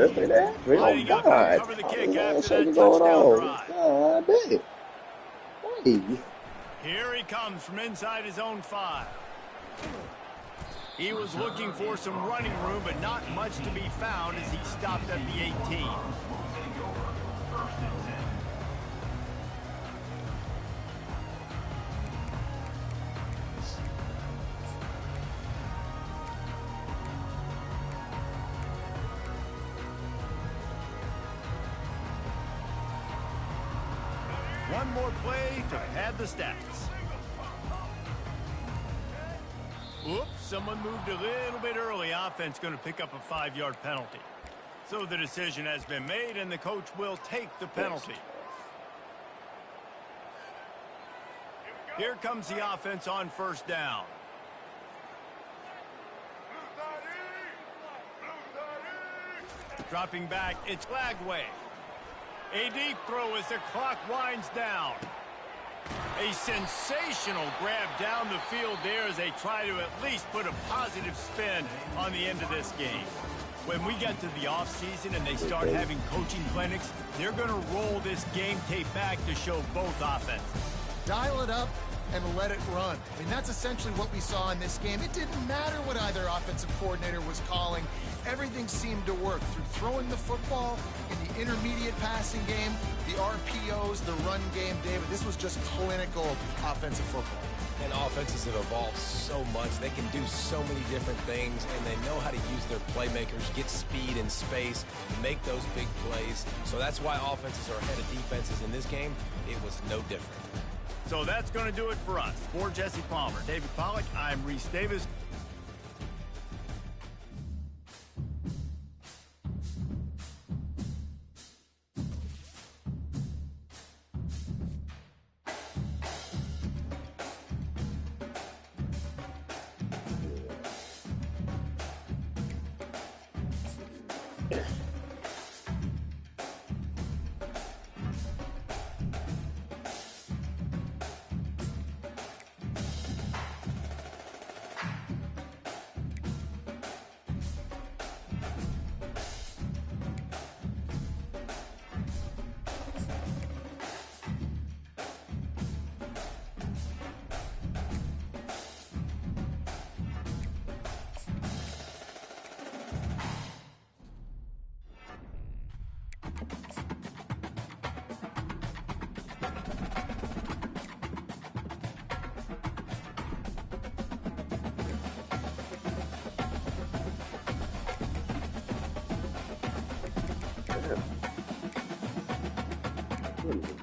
Lining up to cover the kick after that touchdown drive. God damn. Hey. Here he comes from inside his own 5. He was looking for some running room, but not much to be found as he stopped at the 18. One more play to pad the stats. Oops, someone moved a little bit early. Offense going to pick up a 5-yard penalty. So the decision has been made, and the coach will take the penalty. Here comes the offense on first down. Dropping back, it's Lagway. A deep throw as the clock winds down. A sensational grab down the field there as they try to at least put a positive spin on the end of this game. When we get to the offseason and they start having coaching clinics, they're going to roll this game tape back to show both offenses. Dial it up and let it run. I mean, that's essentially what we saw in this game. It didn't matter what either offensive coordinator was calling. Everything seemed to work through throwing the football in the intermediate passing game, the RPOs, the run game. David, this was just clinical offensive football. And offenses have evolved so much. They can do so many different things, and they know how to use their playmakers, get speed and space, make those big plays. So that's why offenses are ahead of defenses in this game. It was no different. So that's going to do it for us. For Jesse Palmer, David Pollack, I'm Reese Davis. Damn.